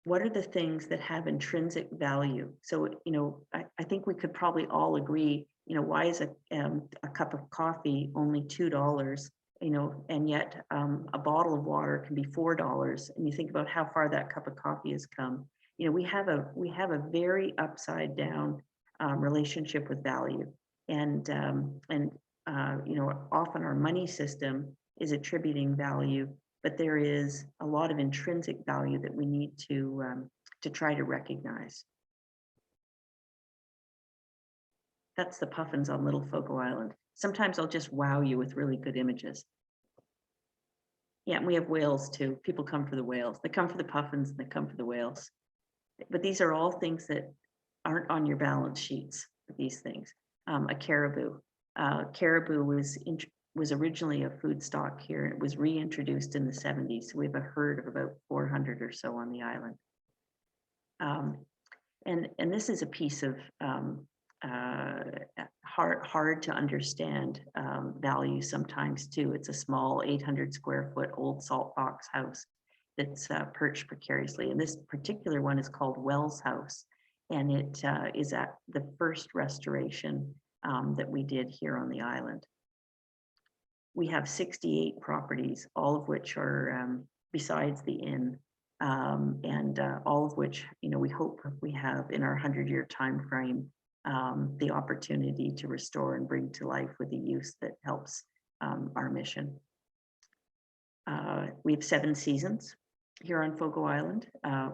What are the things that have intrinsic value? So, you know, I think we could probably all agree, you know, why is a cup of coffee only $2, you know, and yet a bottle of water can be $4. And you think about how far that cup of coffee has come. You know, we have a very upside down relationship with value. And you know, often our money system is attributing value, but there is a lot of intrinsic value that we need to try to recognize. That's the puffins on Little Fogo Island. Sometimes I'll just wow you with really good images. Yeah, and we have whales too. People come for the whales. They come for the puffins and they come for the whales. But these are all things that aren't on your balance sheets, these things. A caribou. Caribou was originally a food stock here. It was reintroduced in the 70s. So we have a herd of about 400 or so on the island. And this is a piece of hard to understand value sometimes too. It's a small 800 square foot old salt box house that's perched precariously. And this particular one is called Wells House. And it is at the first restoration that we did here on the island. We have 68 properties, all of which are besides the inn, and all of which, you know, we hope we have in our 100-year time frame the opportunity to restore and bring to life with a use that helps our mission. We have 7 seasons here on Fogo Island,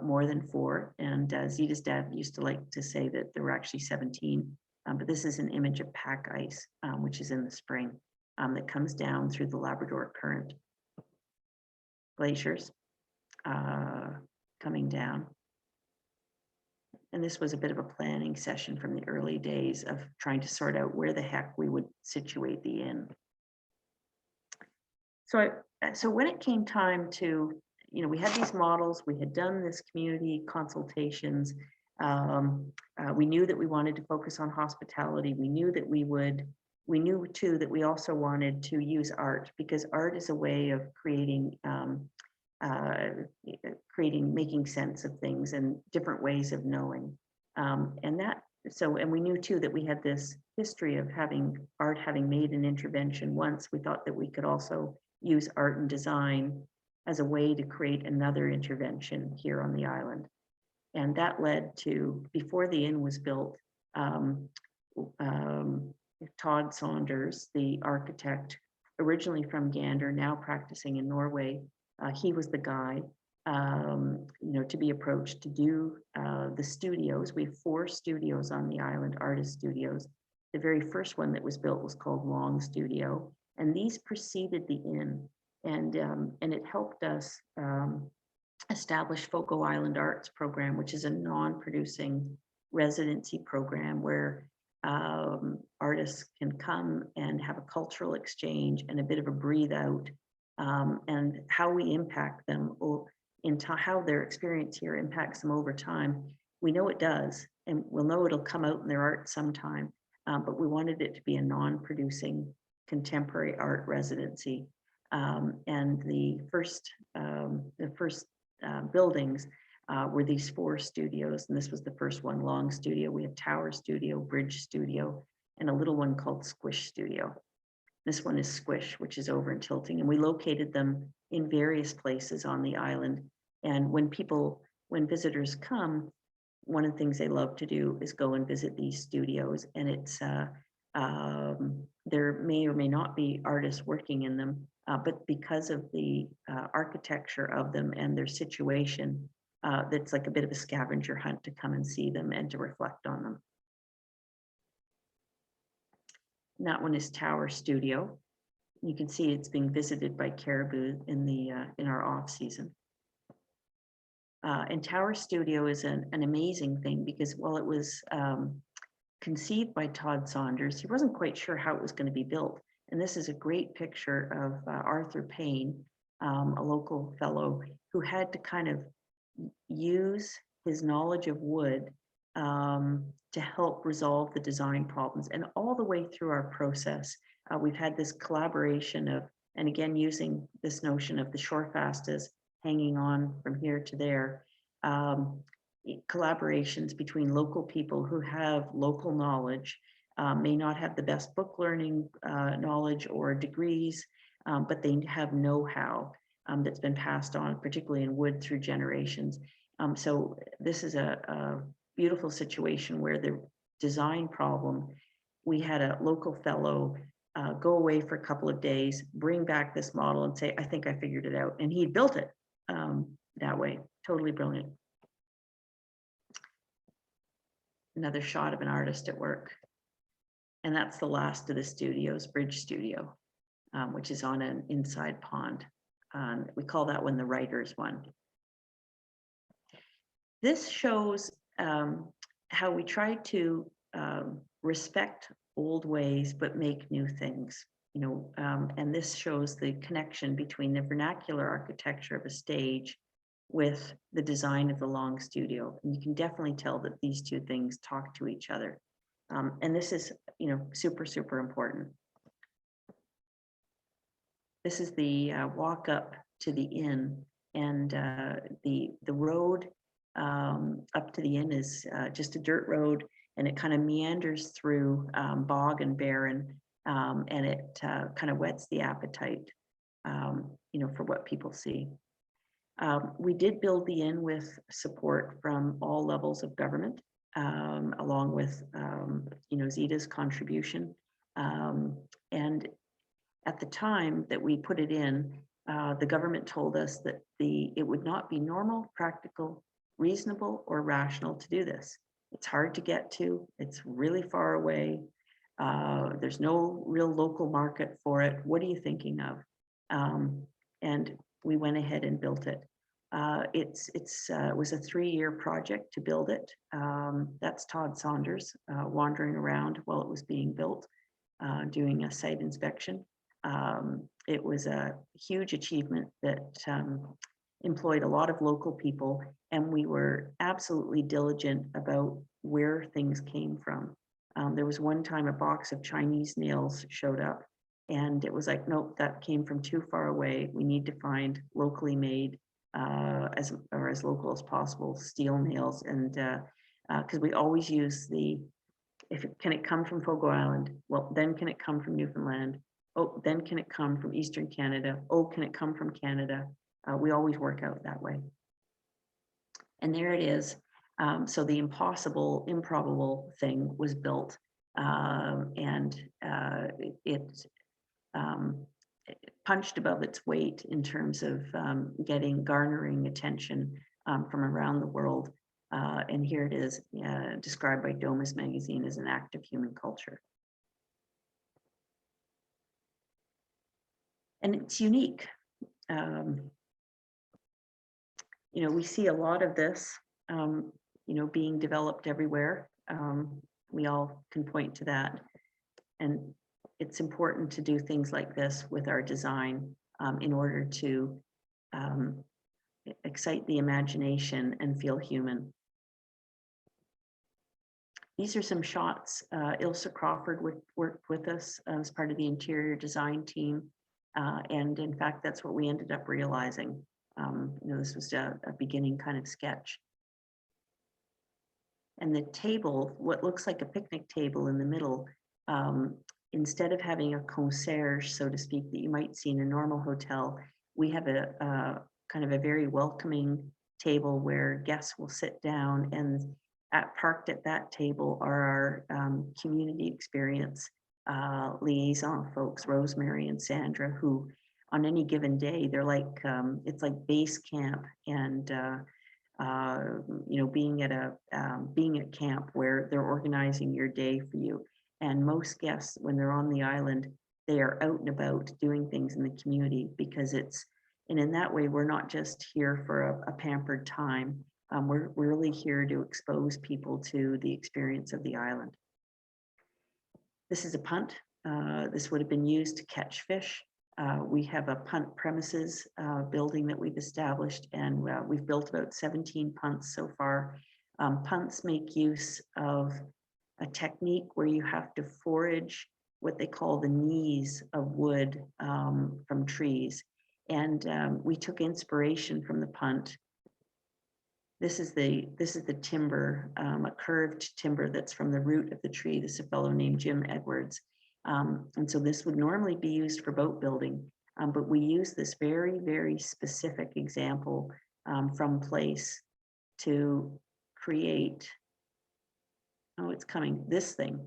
more than 4. And Zita's dad used to like to say that there were actually 17. But this is an image of pack ice, which is in the spring, that comes down through the Labrador Current. Glaciers coming down. And this was a bit of a planning session from the early days of trying to sort out where the heck we would situate the inn. So when it came time to, you know, we had these models, we had done this community consultations. We knew that we wanted to focus on hospitality. We knew that we knew too that we also wanted to use art, because art is a way of creating, making sense of things and different ways of knowing. And we knew too that we had this history of having made an intervention once. We thought that we could also use art and design as a way to create another intervention here on the island. And that led to, before the inn was built, Todd Saunders, the architect, originally from Gander, now practicing in Norway. He was the guy, to be approached to do the studios. We have 4 studios on the island, artist studios. The very first one that was built was called Long Studio, and these preceded the inn, and it helped us establish Fogo Island Arts Program, which is a non-producing residency program where artists can come and have a cultural exchange and a bit of a breathe out, and how we impact them into how their experience here impacts them over time. We know it does, and we'll know it'll come out in their art sometime, but we wanted it to be a non-producing contemporary art residency. And the first buildings were these 4 studios, and this was the first one, Long Studio. We have Tower Studio, Bridge Studio, and a little one called Squish Studio. This one is Squish, which is over in Tilting, and we located them in various places on the island. And when visitors come, one of the things they love to do is go and visit these studios, and it's there may or may not be artists working in them, but because of the architecture of them and their situation, that's like a bit of a scavenger hunt to come and see them and to reflect on them. And that one is Tower Studio. You can see it's being visited by caribou in our off season. And Tower Studio is an amazing thing because while it was conceived by Todd Saunders, he wasn't quite sure how it was going to be built. And this is a great picture of Arthur Payne, a local fellow who had to kind of use his knowledge of wood to help resolve the design problems. And all the way through our process, we've had this collaboration of, and again, using this notion of the Shorefast as hanging on from here to there, collaborations between local people who have local knowledge, may not have the best book learning knowledge or degrees, but they have know-how that's been passed on, particularly in wood, through generations. So this is a beautiful situation where the design problem, we had a local fellow go away for a couple of days, bring back this model and say, I think I figured it out. And he built it that way. Totally brilliant. Another shot of an artist at work. And that's the last of the studios, Bridge Studio, which is on an inside pond. We call that one the writer's one. This shows how we try to respect old ways, but make new things. And this shows the connection between the vernacular architecture of a stage with the design of the Long Studio. And you can definitely tell that these two things talk to each other. And this is, super, super important. This is the walk up to the inn, and the road up to the inn is just a dirt road, and it kind of meanders through bog and barren, and it kind of whets the appetite, for what people see. We did build the inn with support from all levels of government, along with, Zita's contribution. And at the time that we put it in, the government told us that it would not be normal, practical, reasonable, or rational to do this. It's hard to get to, it's really far away. There's no real local market for it. What are you thinking of? And we went ahead and built it. It was a 3-year project to build it. That's Todd Saunders wandering around while it was being built, doing a site inspection. It was a huge achievement that employed a lot of local people, and we were absolutely diligent about where things came from. There was one time a box of Chinese nails showed up, and it was like, nope, that came from too far away. We need to find locally made, as local as possible, steel nails, and because we always use can it come from Fogo Island? Well, then can it come from Newfoundland? Oh, then can it come from Eastern Canada? Oh, can it come from Canada? We always work out that way. And there it is. So the improbable thing was built. it punched above its weight in terms of garnering attention from around the world. And here it is, described by Domus magazine as an act of human culture. And it's unique. You know, we see a lot of this, you know, being developed everywhere. We all can point to that. And it's important to do things like this with our design in order to excite the imagination and feel human. These are some shots. Ilse Crawford worked with us as part of the interior design team. And in fact, that's what we ended up realizing. You know, this was a beginning kind of sketch. And the table, what looks like a picnic table in the middle, instead of having a concierge, so to speak, that you might see in a normal hotel, we have a kind of a very welcoming table where guests will sit down, and parked at that table are our community experience liaison folks, Rosemary and Sandra, who on any given day, they're like, it's like base camp, and you know, being at camp where they're organizing your day for you. And most guests, when they're on the island, they are out and about doing things in the community, because and in that way, we're not just here for a pampered time. We're really here to expose people to the experience of the island. This is a punt. This would have been used to catch fish. We have a punt premises building that we've established, and we've built about 17 punts so far. Punts make use of a technique where you have to forage what they call the knees of wood from trees. And we took inspiration from the punt. This is the timber, a curved timber that's from the root of the tree. This is a fellow named Jim Edwards. And so this would normally be used for boat building, but we use this very, very specific example from place to create, oh, it's coming, this thing.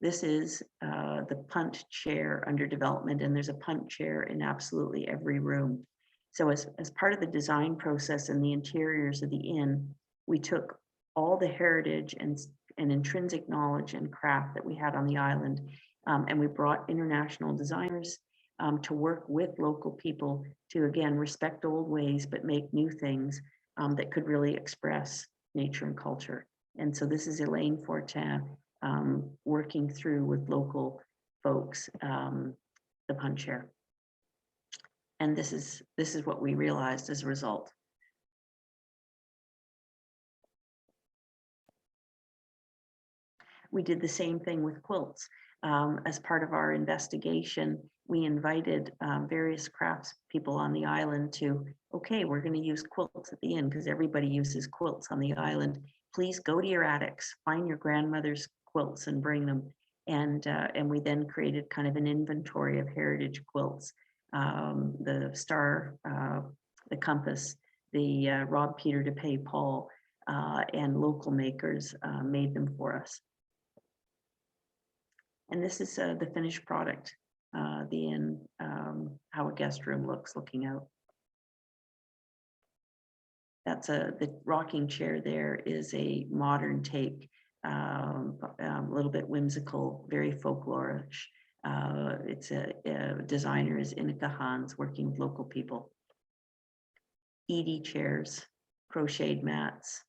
This is the punt chair under development, and there's a punt chair in absolutely every room. So as part of the design process and the interiors of the inn, we took all the heritage and intrinsic knowledge and craft that we had on the island, and we brought international designers to work with local people to, again, respect old ways, but make new things that could really express nature and culture. And so this is Elaine Fortin working through with local folks, the punt chair. And this is what we realized as a result. We did the same thing with quilts. As part of our investigation, we invited various crafts people on the island to, okay, we're going to use quilts at the inn because everybody uses quilts on the island. Please go to your attics, find your grandmother's quilts and bring them. And we then created kind of an inventory of heritage quilts. The Star, the Compass, the Rob Peter to Pay Paul, and local makers made them for us. And this is the finished product, the inn, how a guest room looks looking out. That's the rocking chair there is a modern take, a little bit whimsical, very folklorish. It's a designer is Inika Hans, working with local people. Edie chairs, crocheted mats.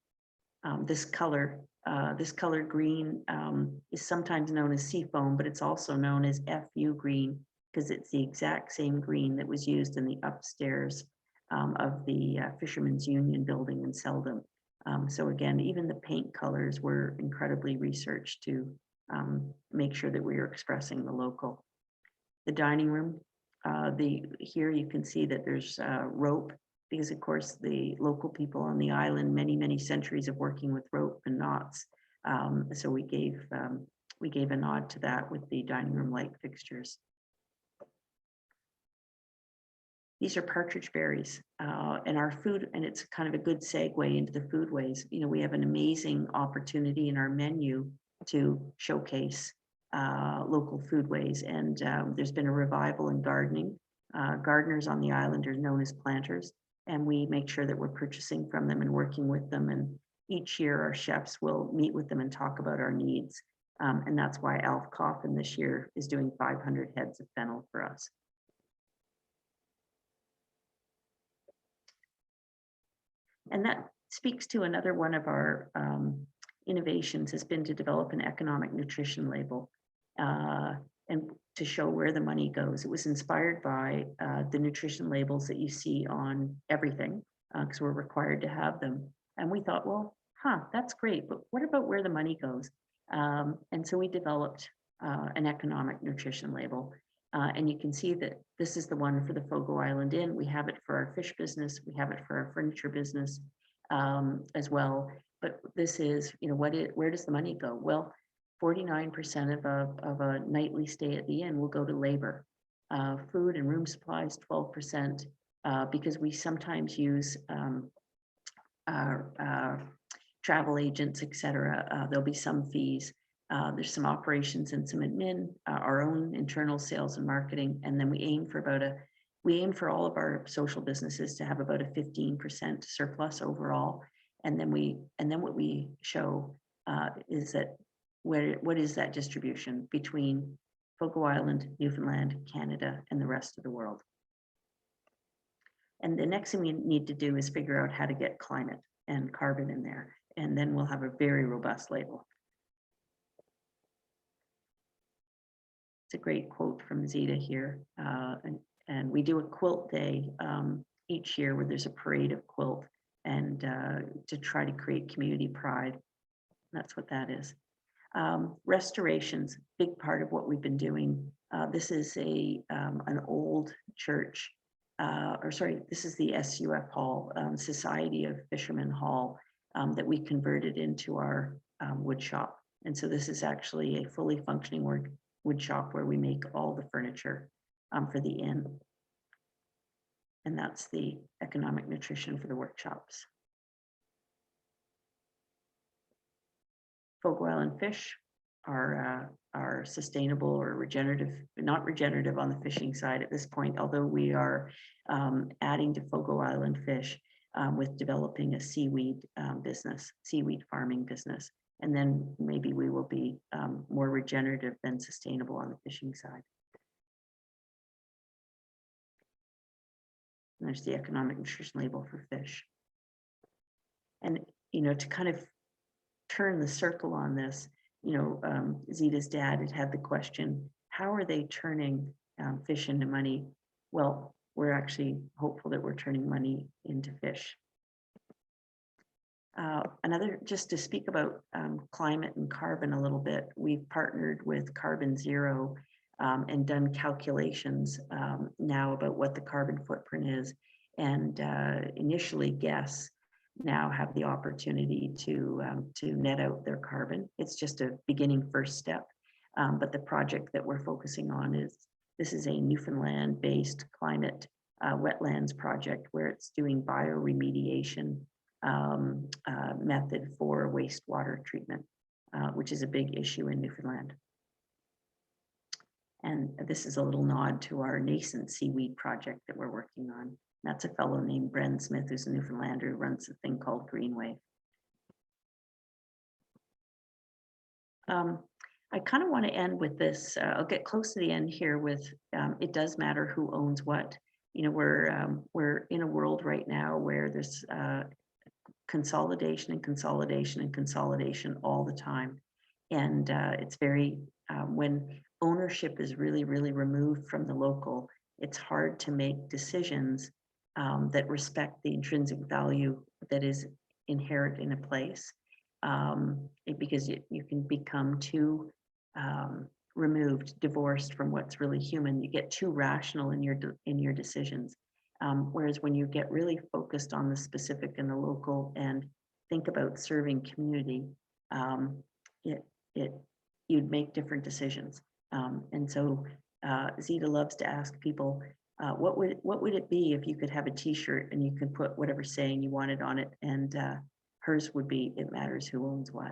This color green is sometimes known as seafoam, but it's also known as FU green because it's the exact same green that was used in the upstairs of the Fishermen's Union building in Selden. So again, even the paint colors were incredibly researched to make sure that we were expressing the local. The dining room, here you can see that there's rope, because of course the local people on the island, many centuries of working with rope and knots. So we gave a nod to that with the dining room light fixtures. These are partridge berries, and our food, and it's kind of a good segue into the foodways. You know, we have an amazing opportunity in our menu to showcase local foodways. And there's been a revival in gardening. Gardeners on the island are known as planters, and we make sure that we're purchasing from them and working with them. And each year our chefs will meet with them and talk about our needs. And that's why Alf Coffin this year is doing 500 heads of fennel for us. And that speaks to another one of our innovations has been to develop an economic nutrition label and to show where the money goes. It was inspired by the nutrition labels that you see on everything, because we're required to have them. And we thought, well, that's great, but what about where the money goes? And so we developed an economic nutrition label. And you can see that this is the one for the Fogo Island Inn. We have it for our fish business. We have it for our furniture business as well. But this is, where does the money go? Well, 49% of a nightly stay at the inn will go to labor. Food and room supplies, 12%, because we sometimes use travel agents, etc. There'll be some fees. There's some operations and some admin, our own internal sales and marketing, and then we aim for all of our social businesses to have about a 15% surplus overall. And then what we show is that what is that distribution between Fogo Island, Newfoundland, Canada, and the rest of the world. And the next thing we need to do is figure out how to get climate and carbon in there, and then we'll have a very robust label. It's a great quote from Zita here. And we do a quilt day each year where there's a parade of quilt and to try to create community pride. That's what that is. Restorations, big part of what we've been doing. This is an old church, this is the SUF Hall, Society of Fishermen Hall, that we converted into our wood shop. And so this is actually a fully functioning wood shop where we make all the furniture for the inn. And that's the economic nutrition for the workshops. Fogo Island fish are sustainable or regenerative, not regenerative on the fishing side at this point, although we are adding to Fogo Island fish with developing a seaweed business, seaweed farming business. And then maybe we will be more regenerative than sustainable on the fishing side. And there's the economic nutrition label for fish. And, to kind of turn the circle on this, Zita's dad had the question, how are they turning fish into money? Well, we're actually hopeful that we're turning money into fish. Just to speak about climate and carbon a little bit, we've partnered with Carbon Zero and done calculations now about what the carbon footprint is. And initially guests now have the opportunity to net out their carbon. It's just a beginning first step. But the project that we're focusing on this is a Newfoundland-based climate wetlands project where it's doing bioremediation method for wastewater treatment, which is a big issue in Newfoundland. And this is a little nod to our nascent seaweed project that we're working on. That's a fellow named Bren Smith, who's a Newfoundlander, who runs a thing called Greenway. I kind of want to end with this. I'll get close to the end here with it does matter who owns what. We're in a world right now where there's consolidation and consolidation and consolidation all the time. And it's very, when ownership is really, really removed from the local, it's hard to make decisions that respect the intrinsic value that is inherent in a place. Because you can become too removed, divorced from what's really human. You get too rational in your decisions. Whereas when you get really focused on the specific and the local and think about serving community, you'd make different decisions. And so Zita loves to ask people, what would it be if you could have a T-shirt and you could put whatever saying you wanted on it, and hers would be, it matters who owns what.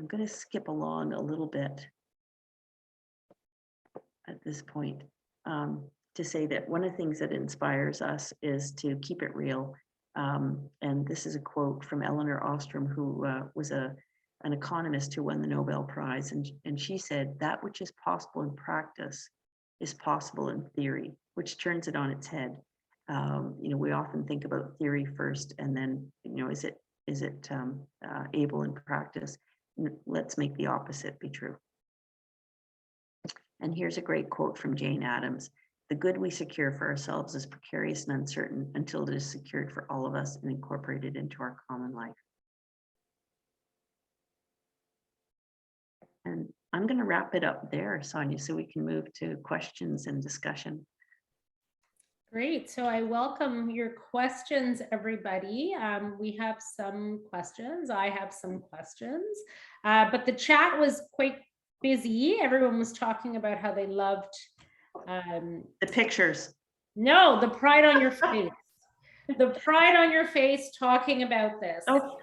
I'm going to skip along a little bit at this point to say that one of the things that inspires us is to keep it real. And this is a quote from Eleanor Ostrom, who was an economist who won the Nobel Prize. And she said, that which is possible in practice is possible in theory, which turns it on its head. We often think about theory first, and then, is it able in practice? Let's make the opposite be true. And here's a great quote from Jane Addams. The good we secure for ourselves is precarious and uncertain until it is secured for all of us and incorporated into our common life. And I'm going to wrap it up there, Sonya, so we can move to questions and discussion. Great. So I welcome your questions, everybody. We have some questions. I have some questions, but the chat was quite busy. Everyone was talking about how they loved the pictures. No, the pride on your face. The pride on your face talking about this. Oh.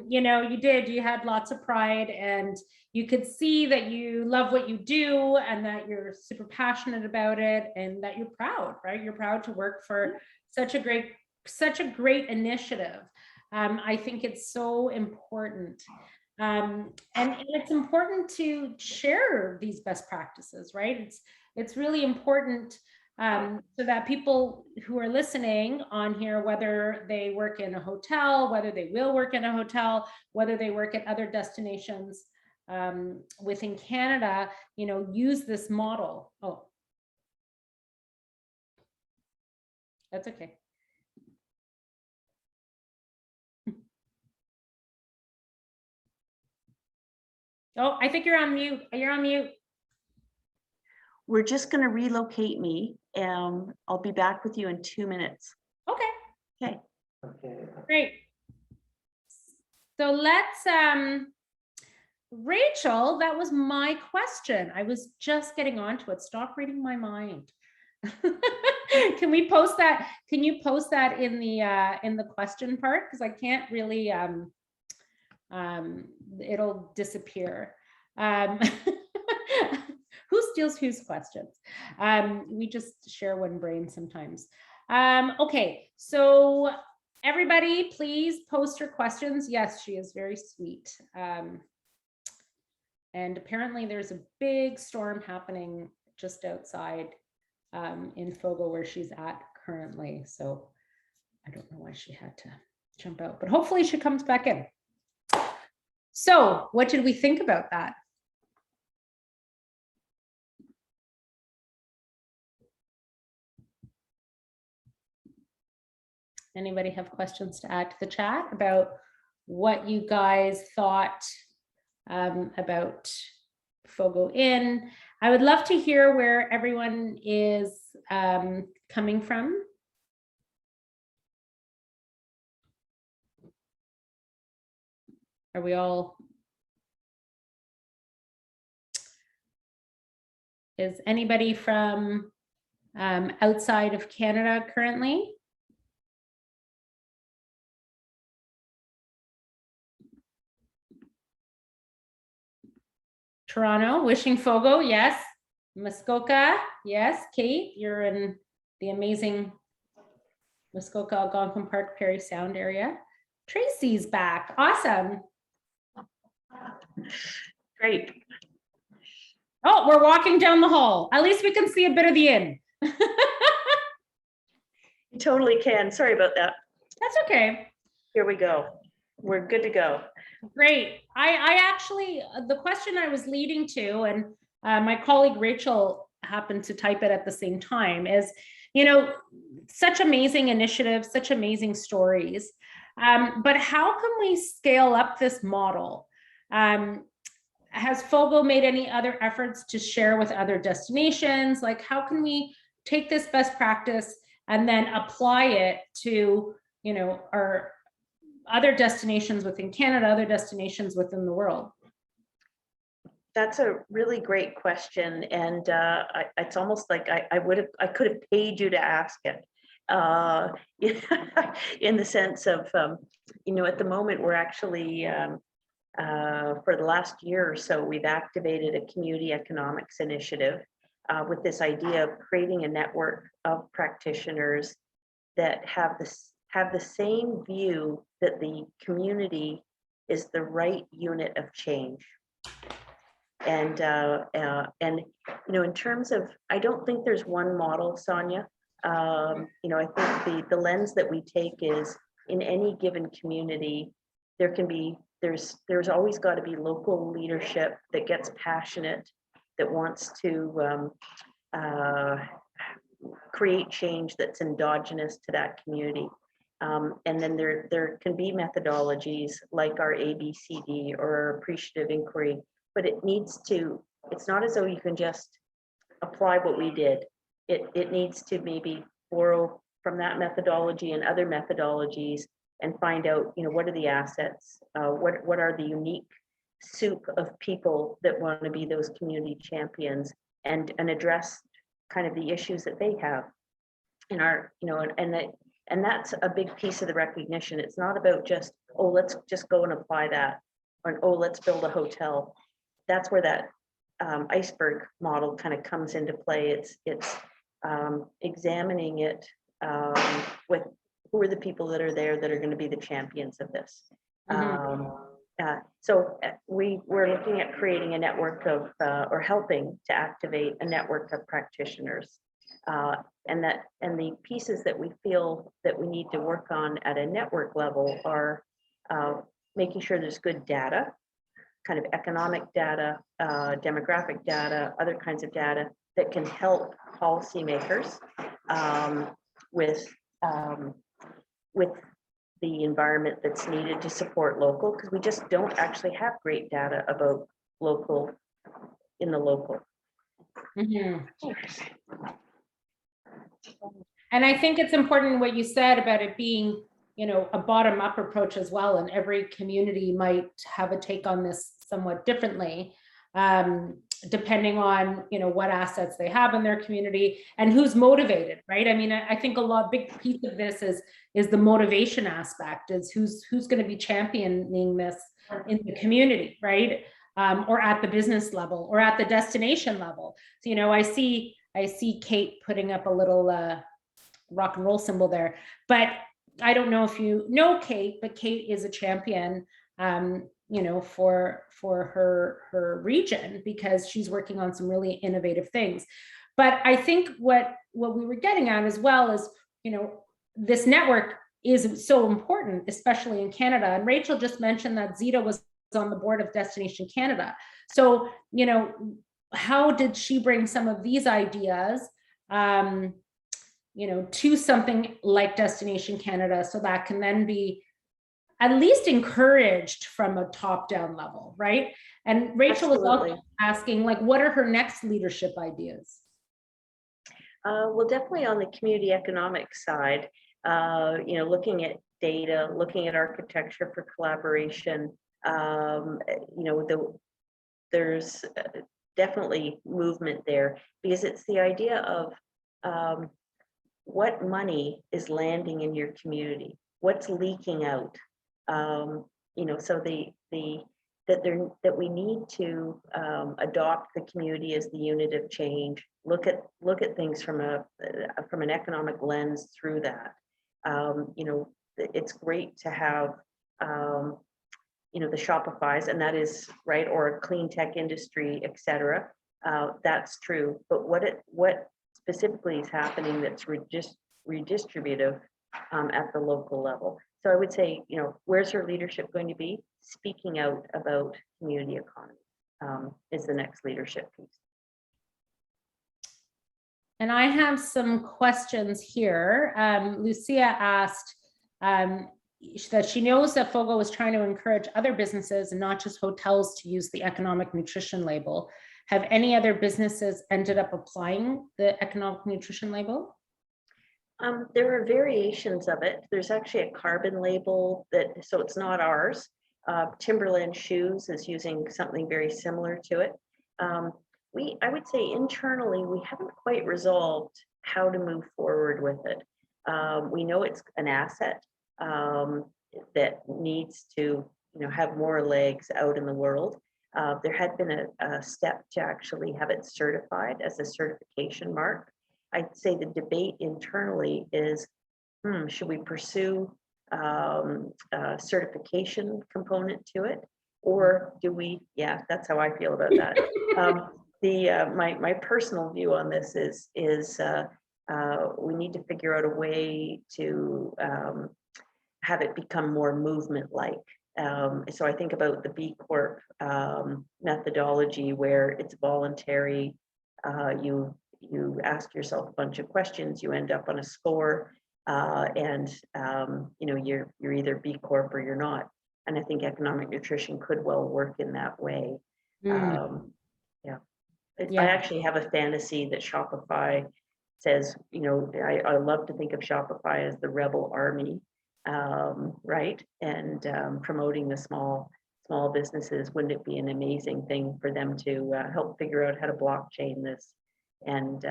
You had lots of pride, and you could see that you love what you do and that you're super passionate about it and that you're proud, right? You're proud to work for such a great initiative. I think it's so important. And it's important to share these best practices, right? It's really important so that people who are listening on here, whether they work in a hotel, whether they will work in a hotel, whether they work at other destinations within Canada, use this model. Oh, that's okay. Oh, I think you're on mute. You're on mute. We're just going to relocate me. I'll be back with you in 2 minutes. Okay. Okay. Okay. Great. So let's, Rachel, that was my question. I was just getting onto it. Stop reading my mind. Can we post that? Can you post that in the question part? Because I can't really, it'll disappear. Who steals whose questions? We just share one brain sometimes. Okay, so everybody, please post your questions. Yes, she is very sweet. And apparently there's a big storm happening just outside in Fogo where she's at currently. So I don't know why she had to jump out, but hopefully she comes back in. So what did we think about that? Anybody have questions to add to the chat about what you guys thought about Fogo Inn? I would love to hear where everyone is coming from. Are we all? Is anybody from outside of Canada currently? Toronto, wishing Fogo, yes. Muskoka, yes. Kate, you're in the amazing Muskoka, Algonquin Park, Perry Sound area. Tracy's back, awesome. Great. Oh, we're walking down the hall. At least we can see a bit of the inn. You totally can. Sorry about that. That's okay. Here we go. We're good to go. Great. I actually, the question I was leading to, and my colleague Rachel happened to type it at the same time, is, such amazing initiatives, such amazing stories. But how can we scale up this model? Has Fogo made any other efforts to share with other destinations? Like, how can we take this best practice and then apply it to, our other destinations within Canada, other destinations within the world? That's a really great question, and it's almost like I could have paid you to ask it. In the sense of, at the moment we're actually for the last year or so, we've activated a community economics initiative with this idea of creating a network of practitioners that have the same view that the community is the right unit of change. And in terms of, I don't think there's one model, Sonya. I think the lens that we take is, in any given community, there's always got to be local leadership that gets passionate, that wants to create change that's endogenous to that community. And then there can be methodologies like our ABCD or our Appreciative Inquiry, but it's not as though you can just apply what we did. It needs to maybe borrow from that methodology and other methodologies and find out, what are the assets, what are the unique soup of people that want to be those community champions, and address kind of the issues that they have in our, and that's a big piece of the recognition. It's not about just, oh, let's just go and apply that, or oh, let's build a hotel. That's where that iceberg model kind of comes into play. It's examining it with who are the people that are there that are going to be the champions of this. So we're looking at creating a network of, or helping to activate a network of practitioners. And the pieces that we feel that we need to work on at a network level are making sure there's good data, kind of economic data, demographic data, other kinds of data that can help policymakers with the environment that's needed to support local, because we just don't actually have great data about local in the local. And I think it's important what you said about it being, a bottom-up approach as well, and every community might have a take on this somewhat differently, depending on, what assets they have in their community and who's motivated, right? I mean, I think big piece of this is the motivation aspect, is who's going to be championing this in the community, right? Or at the business level or at the destination level. So, I see Kate putting up a little rock and roll symbol there, but I don't know if you know Kate, but Kate is a champion, for her region, because she's working on some really innovative things. But I think what we were getting at as well is, this network is so important, especially in Canada. And Rachel just mentioned that Zita was on the board of Destination Canada. So, how did she bring some of these ideas, to something like Destination Canada, so that can then be at least encouraged from a top-down level, right? And Rachel was also asking, what are her next leadership ideas? Well, definitely on the community economics side, looking at data, looking at architecture for collaboration, there's definitely movement there, because it's the idea of what money is landing in your community, what's leaking out. So that we need to adopt the community as the unit of change. Look at things from an economic lens through that. It's great to have the Shopify's, and that is right, or a clean tech industry, etc. That's true, but what specifically is happening that's redistributive at the local level? So I would say, where's her leadership going to be? Speaking out about community economy is the next leadership piece. And I have some questions here. Lucia asked that she knows that Fogo is trying to encourage other businesses and not just hotels to use the economic nutrition label. Have any other businesses ended up applying the economic nutrition label? There are variations of it. There's actually a carbon label so it's not ours. Timberland Shoes is using something very similar to it. I would say internally, we haven't quite resolved how to move forward with it. We know it's an asset that needs to have more legs out in the world. There had been a step to actually have it certified as a certification mark. I'd say the debate internally is, should we pursue a certification component to it, or do we? Yeah, that's how I feel about that. My personal view on this is we need to figure out a way to have it become more movement-like. So I think about the B Corp methodology, where it's voluntary. You ask yourself a bunch of questions, you end up on a score, and you're either B Corp or you're not. And I think economic nutrition could well work in that way. I actually have a fantasy that Shopify says, I love to think of Shopify as the rebel army, right? And promoting the small businesses. Wouldn't it be an amazing thing for them to help figure out how to blockchain this and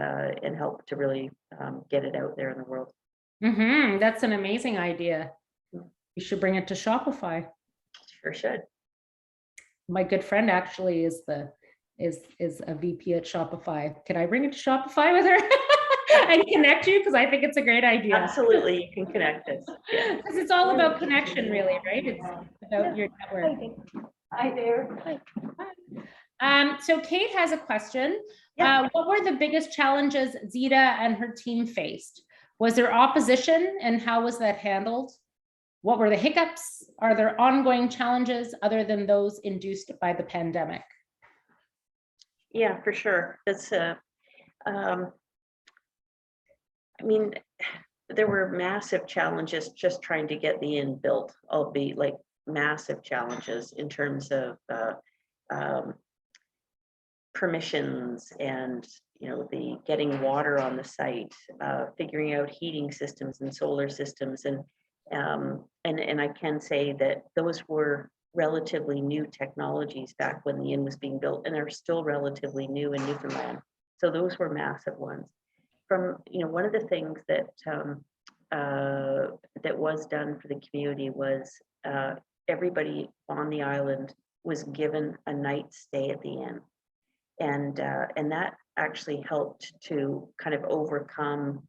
help to really get it out there in the world? That's an amazing idea. You should bring it to Shopify. Sure should. My good friend actually is a VP at Shopify. Can I bring it to Shopify with her and connect you? Because I think it's a great idea. Absolutely, you can connect us. Yeah. Because it's all about connection, really, right? It's about your network. Hi there. So Kate has a question. Yeah. What were the biggest challenges Zita and her team faced? Was there opposition, and how was that handled? What were the hiccups? Are there ongoing challenges other than those induced by the pandemic? Yeah, for sure. It's there were massive challenges just trying to get the inn built, albeit like massive challenges in terms of permissions and the getting water on the site, figuring out heating systems and solar systems, and I can say that those were relatively new technologies back when the inn was being built, and they're still relatively new in Newfoundland. So those were massive ones. From one of the things that that was done for the community was everybody on the island was given a night's stay at the inn, and that actually helped to kind of overcome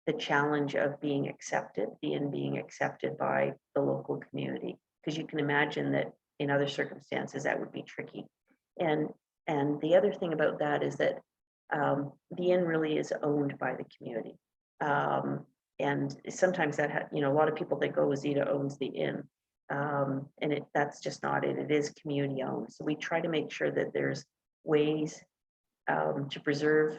the challenge of being accepted, the inn being accepted by the local community, because you can imagine that in other circumstances that would be tricky. And the other thing about that is that the inn really is owned by the community, and sometimes that a lot of people think, oh, Zita owns the inn, and that's just not it. It is community owned. So we try to make sure that there's ways to preserve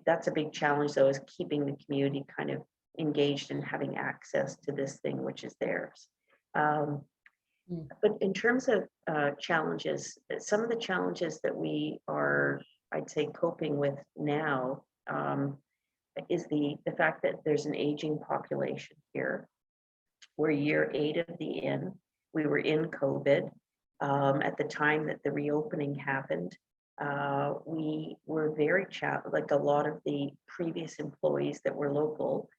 that's a big challenge though, is keeping the community kind of engaged and having access to this thing which is theirs. But in terms of challenges, some of the challenges that we are, I'd say, coping with now is the fact that there's an aging population here. We're year 8 of the inn. We were in COVID at the time that the reopening happened. We were very like a lot of the previous employees that were local,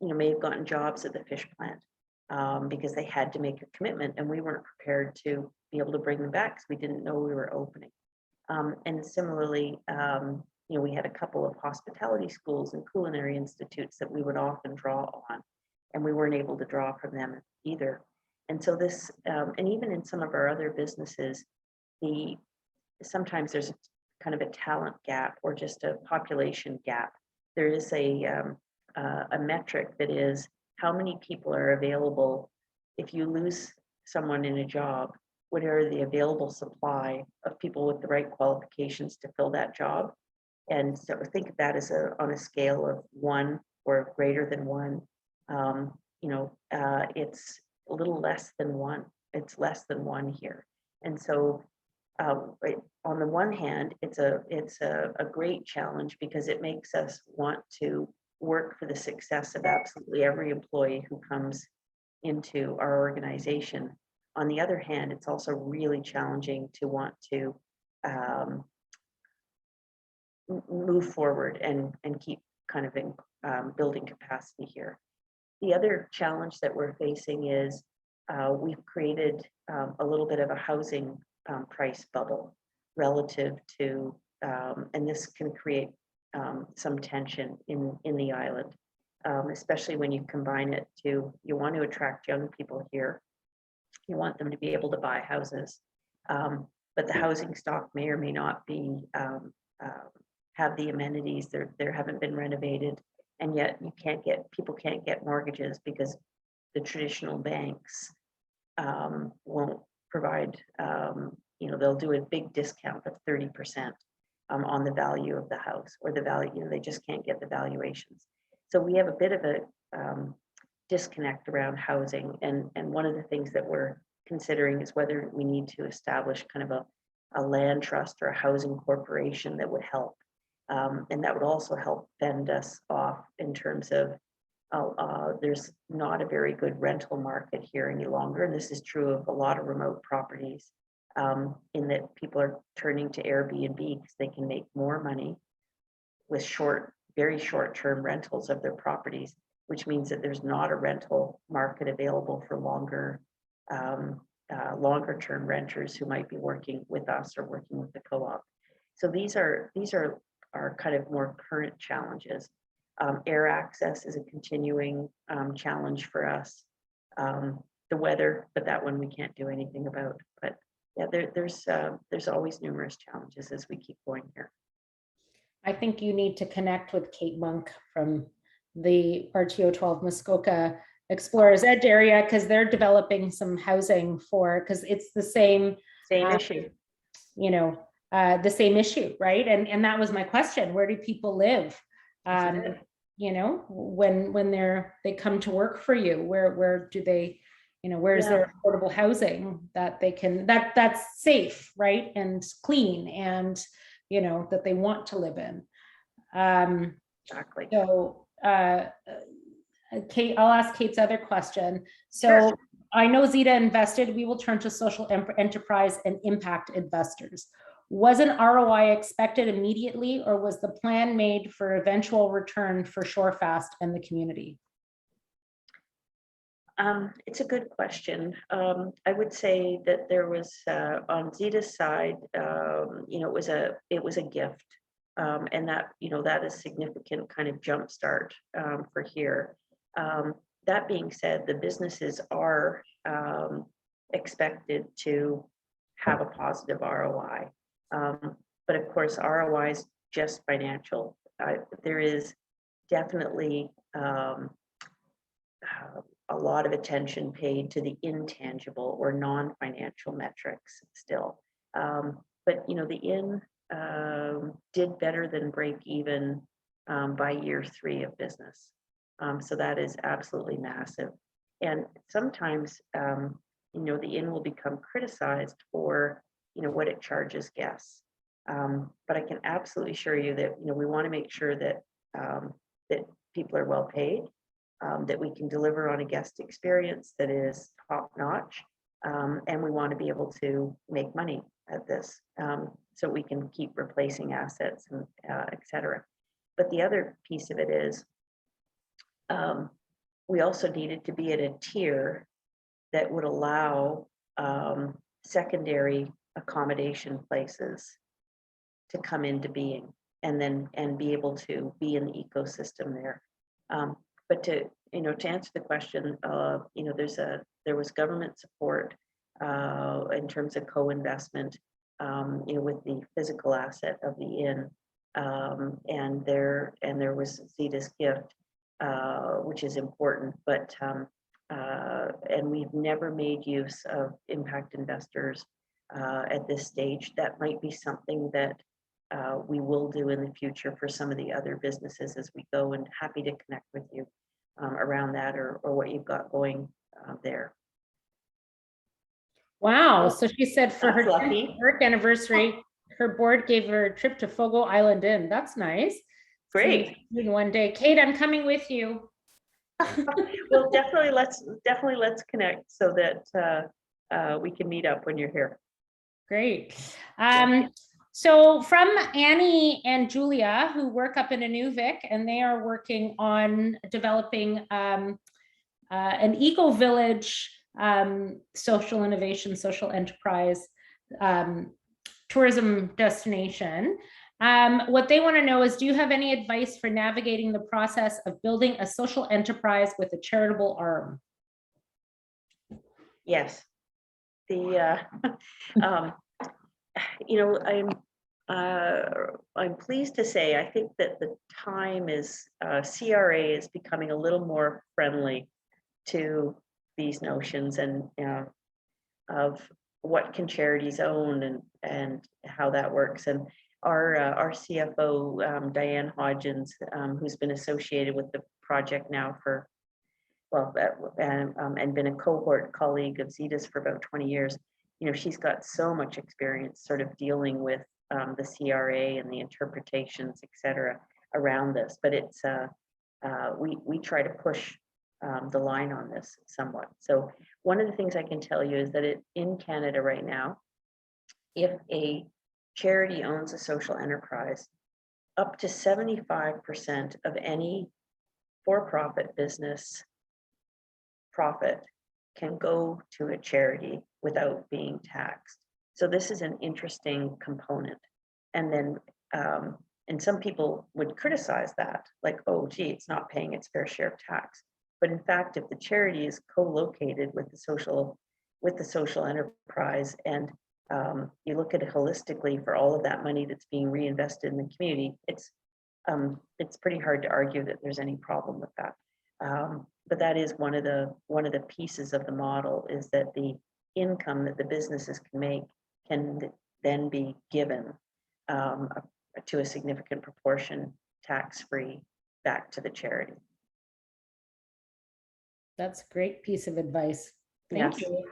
may have gotten jobs at the fish plant because they had to make a commitment, and we weren't prepared to be able to bring them back because we didn't know we were opening. And similarly, we had a couple of hospitality schools and culinary institutes that we would often draw on, and we weren't able to draw from them either. And so this, and even in some of our other businesses, sometimes there's a kind of a talent gap or just a population gap. There is a metric that is how many people are available. If you lose someone in a job, what are the available supply of people with the right qualifications to fill that job? And so think of that as on a scale of 1 or greater than 1. It's a little less than 1. It's less than 1 here. And so on the one hand, it's a great challenge because it makes us want to work for the success of absolutely every employee who comes into our organization. On the other hand, it's also really challenging to want to move forward and keep kind of building capacity here. The other challenge that we're facing is we've created a little bit of a housing price bubble relative to, and this can create some tension in the island, especially when you combine it to, you want to attract young people here. You want them to be able to buy houses, but the housing stock may or may not be have the amenities. There haven't been renovated, and yet people can't get mortgages because the traditional banks won't provide. They'll do a big discount of 30% on the value of the house, or the value. They just can't get the valuations. So we have a bit of a disconnect around housing, and one of the things that we're considering is whether we need to establish kind of a land trust or a housing corporation that would help, and that would also help fend us off in terms of there's not a very good rental market here any longer, and this is true of a lot of remote properties, in that people are turning to Airbnb because they can make more money with very short-term rentals of their properties, which means that there's not a rental market available for longer-term renters who might be working with us or working with the co-op. So these are kind of more current challenges. Air access is a continuing challenge for us. The weather, but that one we can't do anything about. But yeah, there's always numerous challenges as we keep going here. I think you need to connect with Kate Monk from the RTO 12 Muskoka Explorers Edge area, because they're developing some housing because it's the same issue. The same issue, right? And that was my question: where do people live? When they come to work for you, where do they? Where's their affordable housing that they can that's safe, right, and clean, and that they want to live in. Exactly. So, Kate, I'll ask Kate's other question. So, sure. I know Zeta invested. We will turn to social enterprise and impact investors. Was an ROI expected immediately, or was the plan made for eventual return for Shorefast and the community? It's a good question. I would say that there was on Zeta's side, it was a gift, and that is significant kind of jumpstart for here. That being said, the businesses are expected to have a positive ROI, but of course, ROI is just financial. There is definitely a lot of attention paid to the intangible or non-financial metrics still. But the inn did better than break even by year 3 of business. So that is absolutely massive. And sometimes, the inn will become criticized for, what it charges guests. But I can absolutely assure you that, we want to make sure that that people are well paid, that we can deliver on a guest experience that is top notch, and we want to be able to make money at this, so we can keep replacing assets and et cetera. But the other piece of it is, we also needed to be at a tier that would allow secondary accommodation places to come into being, and be able to be in the ecosystem there. But to answer the question, there was government support in terms of co-investment, with the physical asset of the inn, and there was Zeta's gift, which is important. But and we've never made use of impact investors at this stage. That might be something that we will do in the future for some of the other businesses as we go, and happy to connect with you around that, or what you've got going there. Wow. So she said for her lucky. work anniversary, her board gave her a trip to Fogo Island Inn. That's nice. Great. In one day. Kate, I'm coming with you. Well, definitely let's connect so that we can meet up when you're here. Great. So from Annie and Julia, who work up in Inuvik, and they are working on developing an eco-village social innovation, social enterprise tourism destination. What they want to know is, do you have any advice for navigating the process of building a social enterprise with a charitable arm? Yes. The you know, I'm pleased to say I think that the time is CRA is becoming a little more friendly to these notions and of what can charities own and how that works. And our CFO Diane Hodgins, who's been associated with the project now for and been a cohort colleague of Zita's for about 20 years. You know, she's got so much experience sort of dealing with the CRA and the interpretations, et cetera, around this. But it's we try to push the line on this somewhat. So one of the things I can tell you is that in Canada right now, if a charity owns a social enterprise, up to 75% of any for-profit business profit can go to a charity without being taxed. So this is an interesting component. And then, and some people would criticize that, like, oh, gee, it's not paying its fair share of tax. But in fact, if the charity is co-located with the social enterprise, and you look at it holistically for all of that money that's being reinvested in the community, it's pretty hard to argue that there's any problem with that. But that is one of the pieces of the model, is that the income that the businesses can make can then be given to a significant proportion tax-free back to the charity. That's a great piece of advice. Thank Yes. you.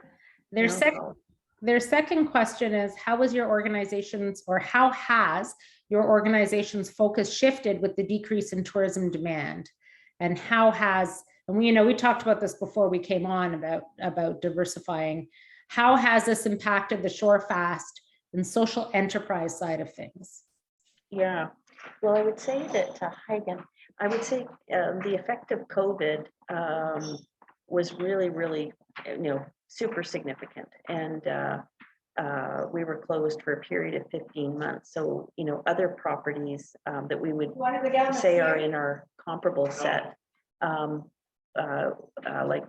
Their second question is, how has your organization's focus shifted with the decrease in tourism demand? And how has, and we talked about this before we came on about diversifying. How has this impacted the Shorefast and social enterprise side of things? Yeah, well, I would say that, hi again, I would say the effect of COVID was really, really, super significant. And we were closed for a period of 15 months. So, other properties that we would say are in our comparable set, like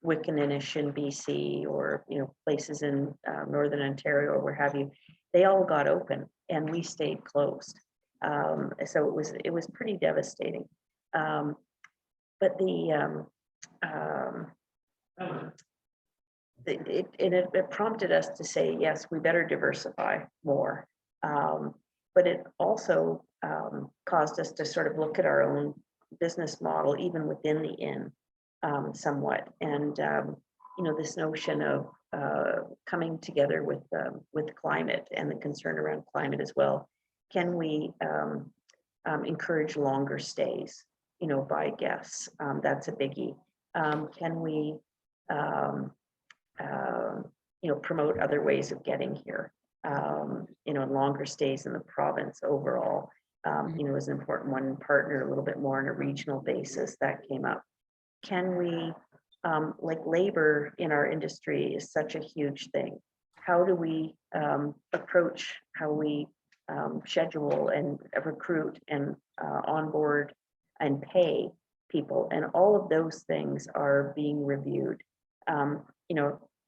Wickaninnish in BC, or, places in Northern Ontario or where have you, they all got open and we stayed closed. So it was pretty devastating. But it prompted us to say, yes, we better diversify more. But it also caused us to sort of look at our own business model, even within the inn, somewhat. And this notion of coming together with climate and the concern around climate as well. Can we encourage longer stays, by guests? That's a biggie. Can we promote other ways of getting here? Longer stays in the province overall, is an important one. Partner a little bit more on a regional basis. That came up. Can we, like labor in our industry is such a huge thing. How do we approach how we schedule and recruit and onboard and pay people? And all of those things are being reviewed.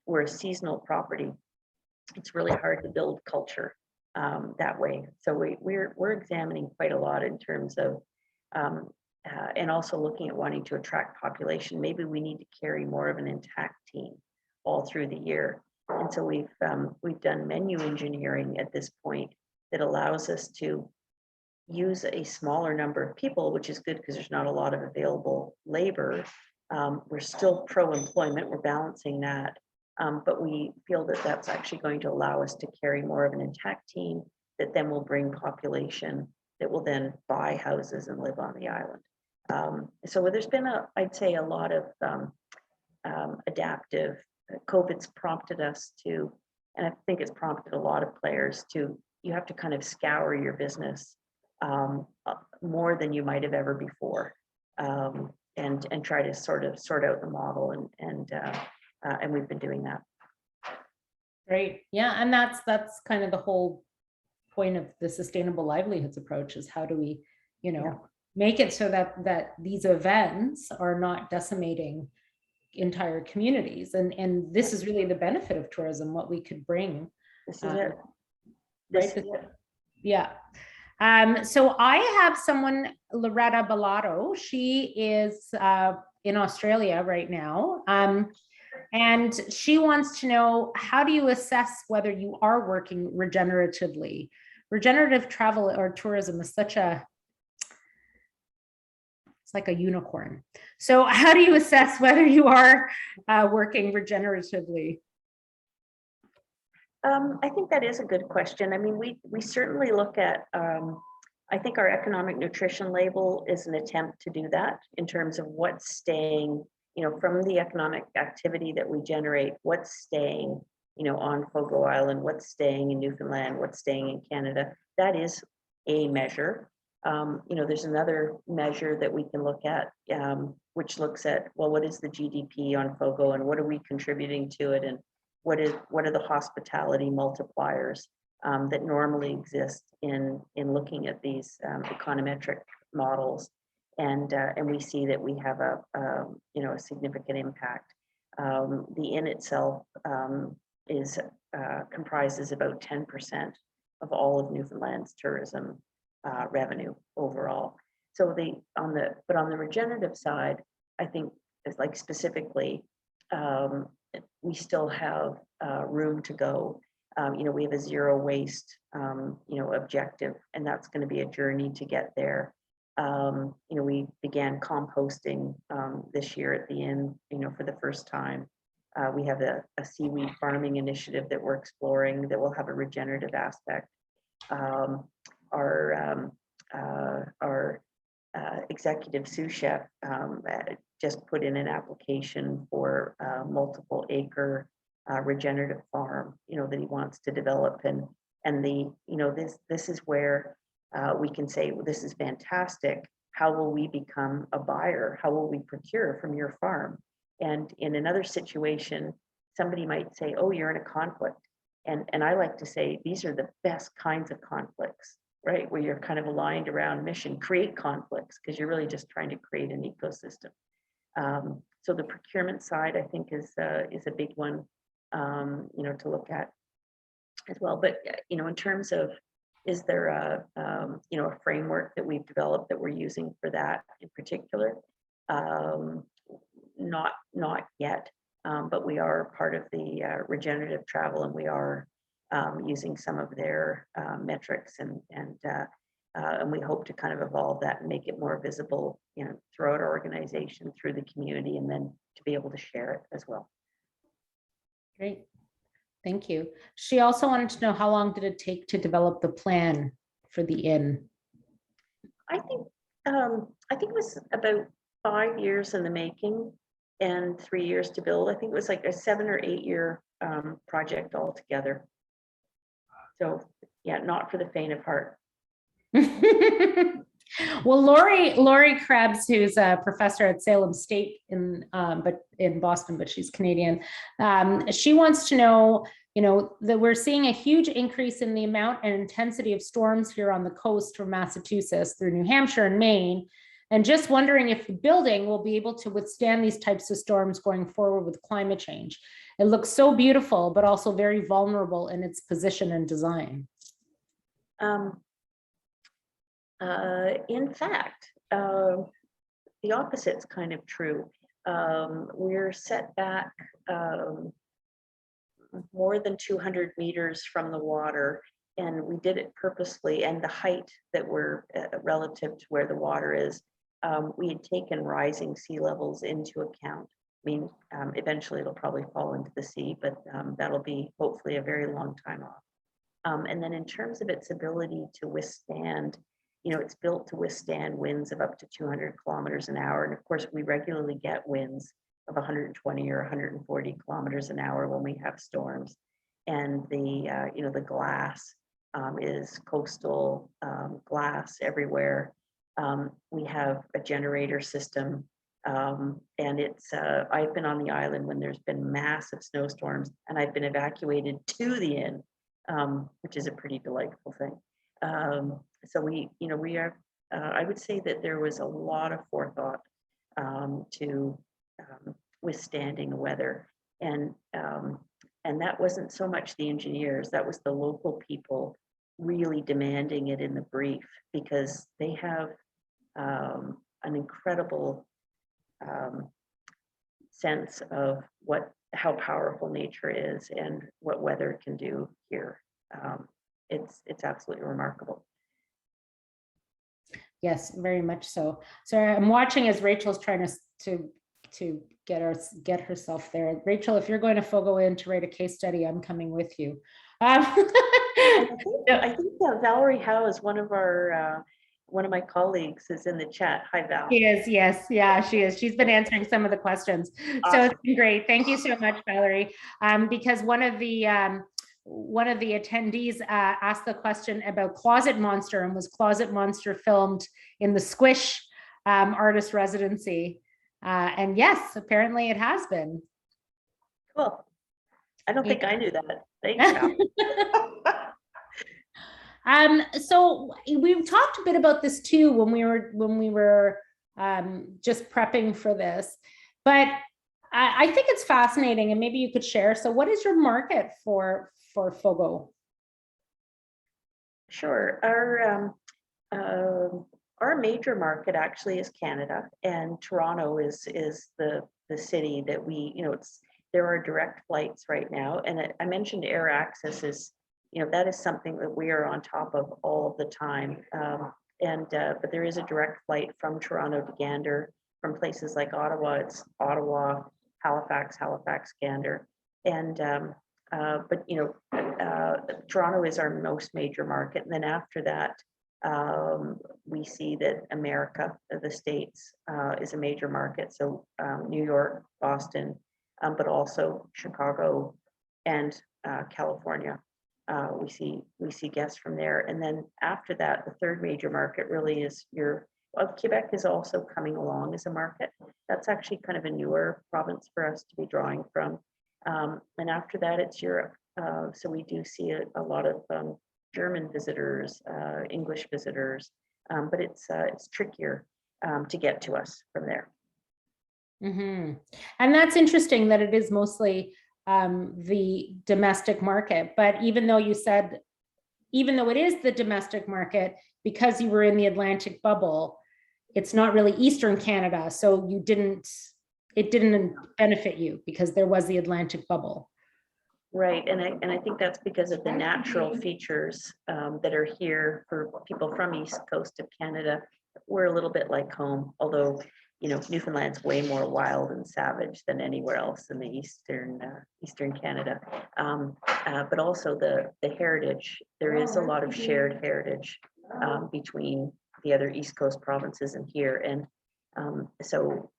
We're a seasonal property. It's really hard to build culture that way. So we're examining quite a lot in terms of and also looking at wanting to attract population. Maybe we need to carry more of an intact team all through the year. And so we've done menu engineering at this point that allows us to use a smaller number of people, which is good because there's not a lot of available labor. We're still pro-employment, we're balancing that. But we feel that that's actually going to allow us to carry more of an intact team that then will bring population that will then buy houses and live on the island. So there's been I'd say a lot of adaptive. COVID's prompted us to, and I think it's prompted a lot of players to, you have to kind of scour your business more than you might have ever before, and try to sort out the model and And we've been doing that. Great. Yeah, and that's kind of the whole point of the sustainable livelihoods approach, is how do we, you know, make it so that these events are not decimating entire communities. And this is really the benefit of tourism, what we could bring. This is it. Right? This is it. Yeah. So I have someone, Loretta Bellato. She is in Australia right now. And she wants to know, how do you assess whether you are working regeneratively? Regenerative travel or tourism is it's like a unicorn. So how do you assess whether you are working regeneratively? I think that is a good question. I mean, we certainly look at, I think our economic nutrition label is an attempt to do that in terms of what's staying, you know, from the economic activity that we generate, what's staying, you know, on Fogo Island, what's staying in Newfoundland, what's staying in Canada. That is a measure. You know, there's another measure that we can look at, which looks at, well, what is the GDP on Fogo and what are we contributing to it? And what are the hospitality multipliers that normally exist in looking at these econometric models, and we see that we have a you know, a significant impact. The inn itself comprises about 10% of all of Newfoundland's tourism revenue overall. So on the regenerative side, I think it's like specifically. We still have room to go. You know, we have a zero waste, you know, objective, and that's going to be a journey to get there. You know, we began composting this year at the inn, you know, for the first time. We have a seaweed farming initiative that we're exploring that will have a regenerative aspect. Our executive sous chef just put in an application for a multiple acre regenerative farm, you know, that he wants to develop, and the, you know, this is where we can say, well, this is fantastic. How will we become a buyer? How will we procure from your farm? And in another situation, somebody might say, oh, you're in a conflict. And I like to say, these are the best kinds of conflicts, right? Where you're kind of aligned around mission. Create conflicts, because you're really just trying to create an ecosystem. So the procurement side, I think, is a big one, you know, to look at as well. But you know, in terms of, is there a you know, a framework that we've developed that we're using for that in particular? Not yet, but we are part of the regenerative travel, and we are using some of their metrics, and we hope to kind of evolve that and make it more visible, you know, throughout our organization, through the community, and then to be able to share it as well. Great. Thank you. She also wanted to know, how long did it take to develop the plan for the inn? I think it was about 5 years in the making and 3 years to build. I think it was like a 7 or 8 year project altogether. So yeah, not for the faint of heart. Well, Lori Krebs, who's a professor at Salem State in Boston, but she's Canadian. She wants to know, you know, that we're seeing a huge increase in the amount and intensity of storms here on the coast from Massachusetts through New Hampshire and Maine, and just wondering if the building will be able to withstand these types of storms going forward with climate change. It looks so beautiful, but also very vulnerable in its position and design. In fact, the opposite's kind of true. We're set back more than 200 meters from the water, and we did it purposely. And the height that we're relative to where the water is, we had taken rising sea levels into account. I mean, eventually it'll probably fall into the sea, but that'll be hopefully a very long time off. And then in terms of its ability to withstand, you know, it's built to withstand winds of up to 200 kilometers an hour. And of course, we regularly get winds of 120 or 140 kilometers an hour when we have storms. And the, you know, the glass is coastal glass everywhere. We have a generator system And it's, I've been on the island when there's been massive snowstorms, and I've been evacuated to the inn, which is a pretty delightful thing. So we, we are, I would say that there was a lot of forethought to withstanding the weather. And that wasn't so much the engineers, that was the local people really demanding it in the brief, because they have an incredible sense of how powerful nature is and what weather can do here. It's absolutely remarkable. Yes, very much so. So I'm watching as Rachel's trying to get herself there. Rachel, if you're going to Fogo Inn to write a case study, I'm coming with you. I think Valerie Howe is one of my colleagues is in the chat. Hi, Val. She is, yes, yeah, she is. She's been answering some of the questions. Awesome. So it's been great. Thank you so much, Valerie. Because one of the attendees asked the question about Closet Monster, and was Closet Monster filmed in the Squish artist residency? And yes, apparently it has been. Cool. I don't think I knew that. Thank you. So we've talked a bit about this too when we were just prepping for this, but I think it's fascinating, and maybe you could share. So what is your market for Fogo? Sure. Our major market actually is Canada, and Toronto is the city that we, there are direct flights right now. And I mentioned air access is, that is something that we are on top of all of the time. But there is a direct flight from Toronto to Gander. From places like Ottawa, it's Ottawa, Halifax, Gander. And Toronto is our most major market. And then after that, we see that America, the States, is a major market. So New York, Boston, but also Chicago and California. We see guests from there. And then after that, the third major market really is Quebec is also coming along as a market. That's actually kind of a newer province for us to be drawing from. And after that, it's Europe. So we do see a lot of German visitors, English visitors, but it's trickier to get to us from there. Mm-hmm. And that's interesting that it is mostly the domestic market. But even though it is the domestic market, because you were in the Atlantic bubble, it's not really Eastern Canada. So it didn't benefit you because there was the Atlantic bubble. Right, and I think that's because of the natural features that are here for people from East Coast of Canada. We're a little bit like home, although Newfoundland's way more wild and savage than anywhere else in the Eastern Canada. But also the heritage. There is a lot of shared heritage between the other East Coast provinces and here, and so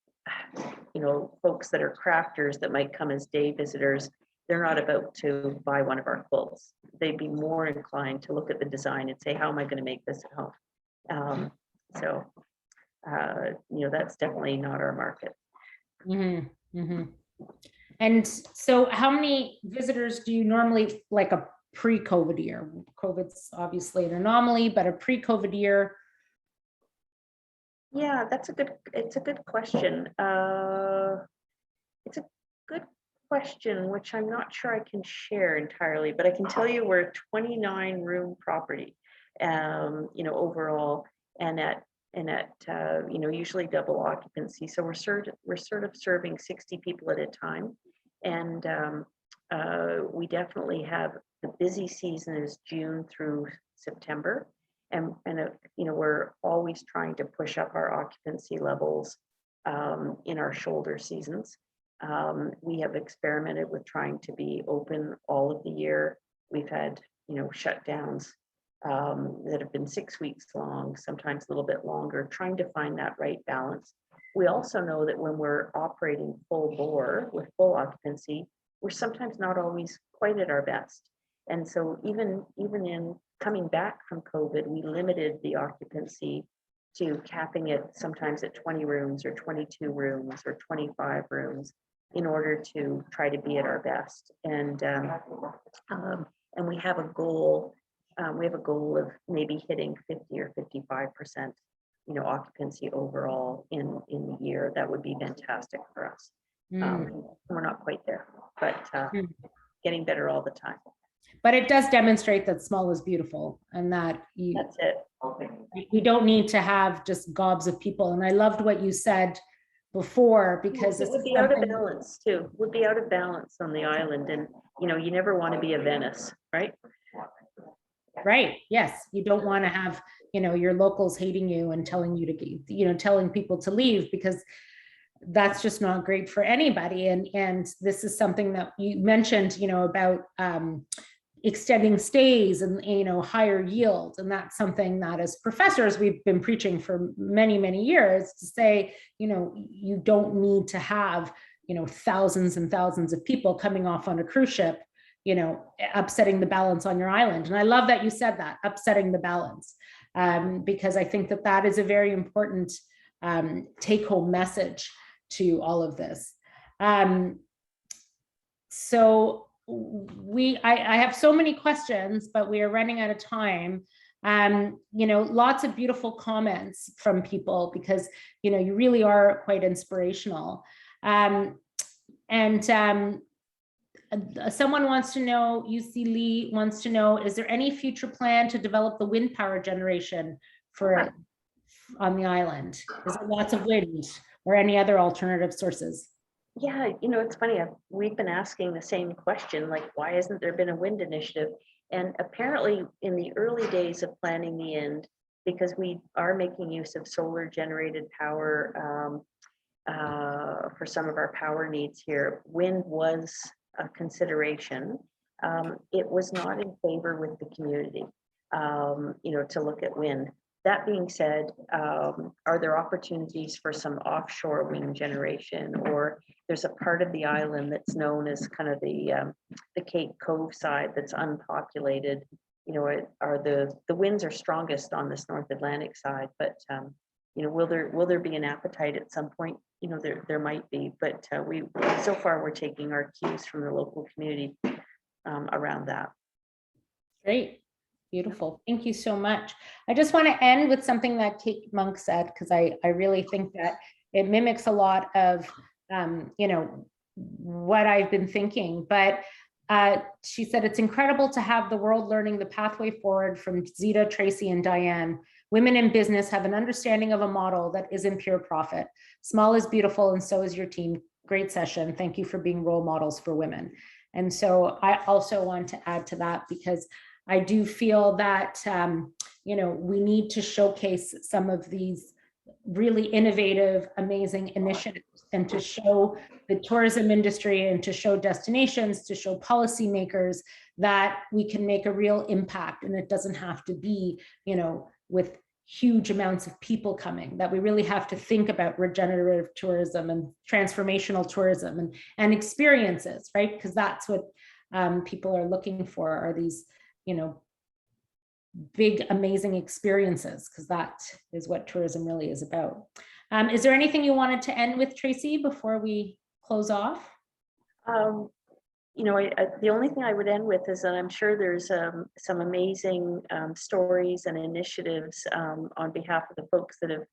folks that are crafters that might come as day visitors, they're not about to buy one of our quilts. They'd be more inclined to look at the design and say, how am I going to make this at home? That's definitely not our market. Mm-hmm. Mm-hmm. And so how many visitors do you normally, like a pre-COVID year? COVID's obviously an anomaly, but a pre-COVID year? Yeah, it's a good question. It's a good question, which I'm not sure I can share entirely, but I can tell you we're a 29 room property, overall, and at usually double occupancy. So we're sort of serving 60 people at a time. And we definitely have, the busy season is June through September. And we're always trying to push up our occupancy levels in our shoulder seasons. We have experimented with trying to be open all of the year. We've had, shutdowns that have been 6 weeks long, sometimes a little bit longer, trying to find that right balance. We also know that when we're operating full bore with full occupancy, we're sometimes not always quite at our best. And so even in coming back from COVID, we limited the occupancy to capping it sometimes at 20 rooms or 22 rooms or 25 rooms in order to try to be at our best. And we have a goal. We have a goal of maybe hitting 50 or 55%, occupancy overall in the year. That would be fantastic for us. We're not quite there, but getting better all the time. But it does demonstrate that small is beautiful, and that That's it. we don't need to have just gobs of people. And I loved what you said before, because it would be out of balance too. Would be out of balance on the island, and you never want to be a Venice, right? Right. Yes. You don't want to have, your locals hating you and telling you to, telling people to leave, because that's just not great for anybody. And this is something that you mentioned, about extending stays and, higher yield. And that's something that as professors, we've been preaching for many, many years, to say, you don't need to have, thousands and thousands of people coming off on a cruise ship, upsetting the balance on your island. And I love that you said that, upsetting the balance, because I think that that is a very important take-home message to all of this. So I have so many questions, but we are running out of time. Lots of beautiful comments from people, because, you really are quite inspirational. Someone wants to know, UC Lee wants to know, is there any future plan to develop the wind power generation on the island? Is there lots of wind or any other alternative sources? Yeah, it's funny. We've been asking the same question, like, why hasn't there been a wind initiative? And apparently in the early days of planning the end, because we are making use of solar generated power for some of our power needs here, wind was a consideration. It was not in favor with the community, to look at wind. That being said, are there opportunities for some offshore wind generation? Or there's a part of the island that's known as kind of the Cape Cove side that's unpopulated. Are the winds are strongest on this North Atlantic side, but will there be an appetite at some point? There might be, but so far we're taking our cues from the local community around that. Great. Beautiful. Thank you so much. I just want to end with something that Kate Monk said, because I really think that it mimics a lot of, what I've been thinking. But she said, it's incredible to have the world learning the pathway forward from Zita, Tracey, and Diane. Women in business have an understanding of a model that isn't pure profit. Small is beautiful, and so is your team. Great session. Thank you for being role models for women. And so I also want to add to that, because I do feel that, we need to showcase some of these really innovative, amazing initiatives, and to show the tourism industry and to show destinations, to show policymakers that we can make a real impact. And it doesn't have to be, with huge amounts of people coming, that we really have to think about regenerative tourism and transformational tourism and experiences, right? Because that's what people are looking for, are these, big, amazing experiences, because that is what tourism really is about. Is there anything you wanted to end with, Tracey, before we close off? The only thing I would end with is that I'm sure there's some amazing stories and initiatives on behalf of the folks that have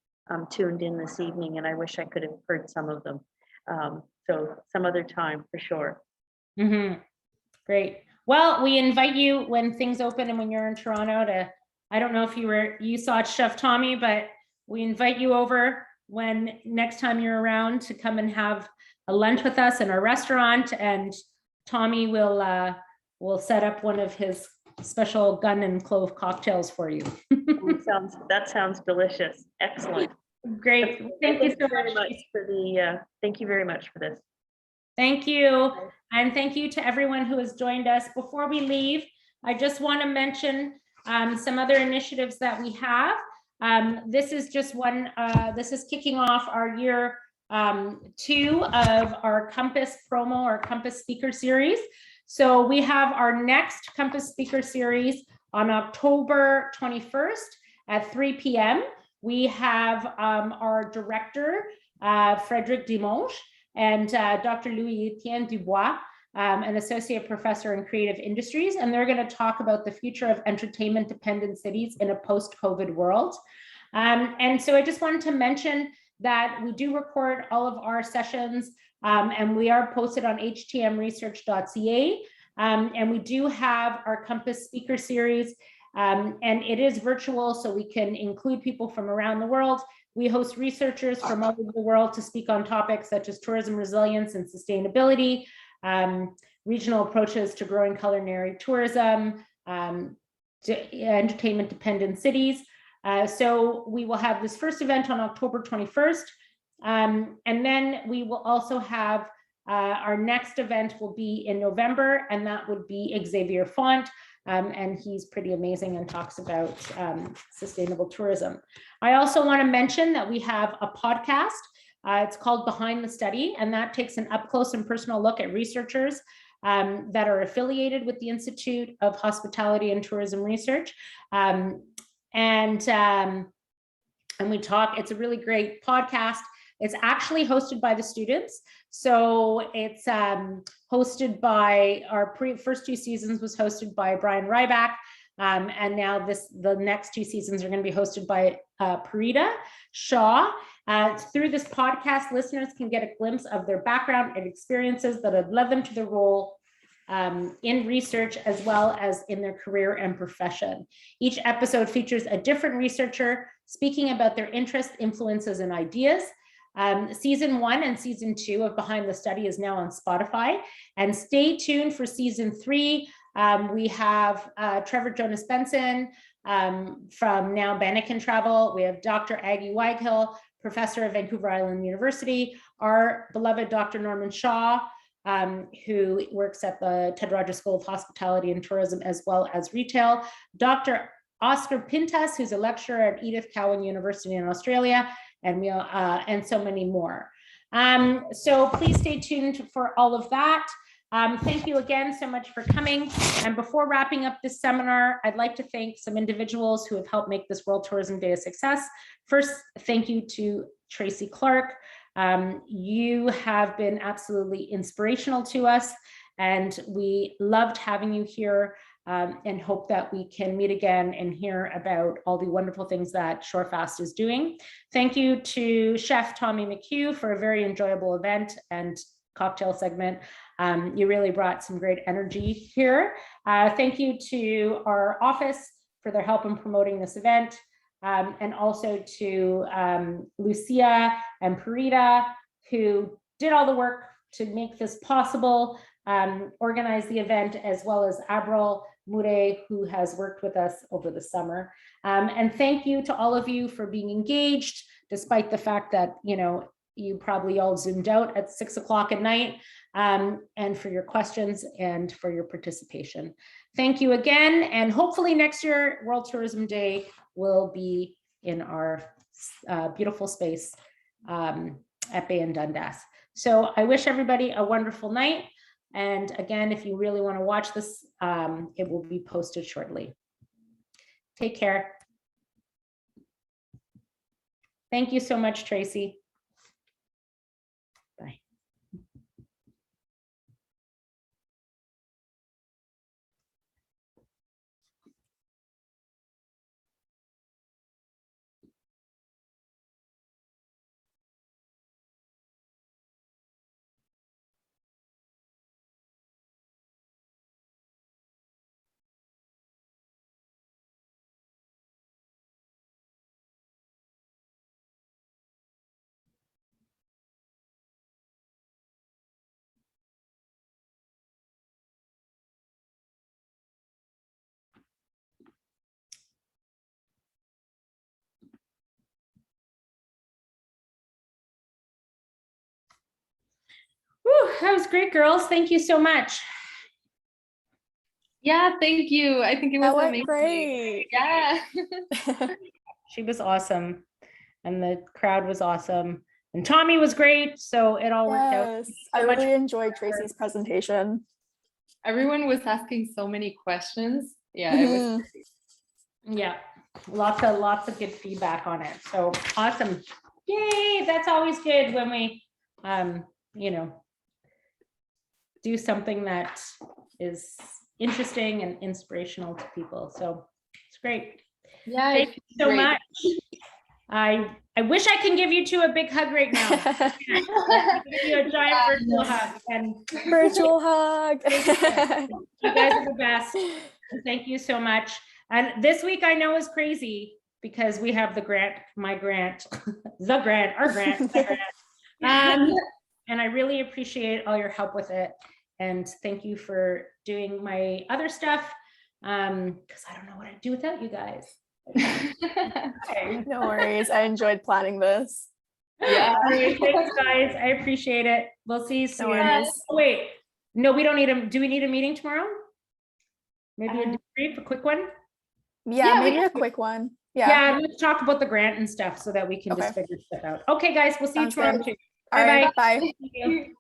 tuned in this evening, and I wish I could have heard some of them. So some other time for sure. Mm-hmm. Great. Well, we invite you when things open and when you're in Toronto to, I don't know if you saw Chef Tommy, but we invite you over when next time you're around to come and have a lunch with us in our restaurant, and Tommy will set up one of his special gun and clove cocktails for you. That sounds delicious. Excellent. Great. Thank you so very much for thank you very much for this. Thank you. And thank you to everyone who has joined us. Before we leave, I just want to mention some other initiatives that we have. This is just one, this is kicking off our year 2 of our Compass promo or Compass speaker series. So we have our next Compass speaker series on October 21st at 3 p.m. we have our director, Frederic Dimanche, and Dr. Louis-Étienne Dubois, an associate professor in creative industries, and they're going to talk about the future of entertainment-dependent cities in a post-COVID world. And so I just wanted to mention that we do record all of our sessions, and we are posted on htmresearch.ca. And we do have our Compass speaker series, and it is virtual, so we can include people from around the world. We host researchers from all over the world to speak on topics such as tourism resilience and sustainability, regional approaches to growing culinary tourism, entertainment-dependent cities. So we will have this first event on October 21st. And then we will also have our next event will be in November, and that would be Xavier Font. And he's pretty amazing and talks about sustainable tourism. I also want to mention that we have a podcast. It's called Behind the Study, and that takes an up close and personal look at researchers that are affiliated with the Institute of Hospitality and Tourism Research. And we talk, it's a really great podcast. It's actually hosted by the students. So it's hosted by our first 2 seasons was hosted by Brian Ryback. And now the next 2 seasons are going to be hosted by Parita Shaw. Through this podcast, listeners can get a glimpse of their background and experiences that have led them to their role in research, as well as in their career and profession. Each episode features a different researcher speaking about their interests, influences, and ideas. Season 1 and season 2 of Behind the Study is now on Spotify, and stay tuned for season 3. We have Trevor Jonas Benson from Now Banneker Travel. We have Dr. Aggie Weighill, professor at Vancouver Island University, our beloved Dr. Norman Shaw, who works at the Ted Rogers School of Hospitality and Tourism as well as retail, Dr. Oscar Pintas, who's a lecturer at Edith Cowan University in Australia, and so many more. So please stay tuned for all of that. Thank you again so much for coming. And before wrapping up this seminar, I'd like to thank some individuals who have helped make this World Tourism Day a success. First, thank you to Tracey Clark. You have been absolutely inspirational to us, and we loved having you here, and hope that we can meet again and hear about all the wonderful things that Shorefast is doing. Thank you to Chef Tommy McHugh for a very enjoyable event and cocktail segment. You really brought some great energy here. Thank you to our office for their help in promoting this event, and also to Lucia and Parita, who did all the work to make this possible, organize the event, as well as Abril Mure, who has worked with us over the summer. And thank you to all of you for being engaged, despite the fact that, you probably all zoomed out at 6 o'clock at night, and for your questions and for your participation. Thank you again. And hopefully next year, World Tourism Day will be in our beautiful space at Bay and Dundas. So I wish everybody a wonderful night. And again, if you really want to watch this, it will be posted shortly. Take care. Thank you so much, Tracey. Bye. Whew, that was great, girls. Thank you so much. Yeah, thank you. I think it was That went amazing. great. Yeah. She was awesome, and the crowd was awesome, and Tommy was great, so it all worked out. Yes, I really enjoyed Tracey's presentation. Everyone was asking so many questions. Yeah, it was Yeah, lots of good feedback on it. So awesome. Yay, that's always good when we, you know, do something that is interesting and inspirational to people. So it's great. Yeah, Thank you so great. much. I wish I can give you two a big hug right now. Give you a giant virtual hug. And Virtual hug. you guys are the best. Thank you so much. And this week I know is crazy because we have the grant, our grant. And I really appreciate all your help with it. And thank you for doing my other stuff. Because I don't know what I'd do without you guys. Okay. No worries. I enjoyed planning this. Yeah. All right, thanks, guys. I appreciate it. We'll see you No soon. worries. Oh, wait, no, we don't need a. Do we need a meeting tomorrow? Maybe a debrief, a quick one. Yeah, Yeah, we maybe can a quick one. Yeah. Yeah, let's talk about the grant and stuff so that we can just Okay. figure stuff out. Okay, guys, we'll see Sounds you tomorrow good. too. All Bye-bye. right. Bye. Thank you.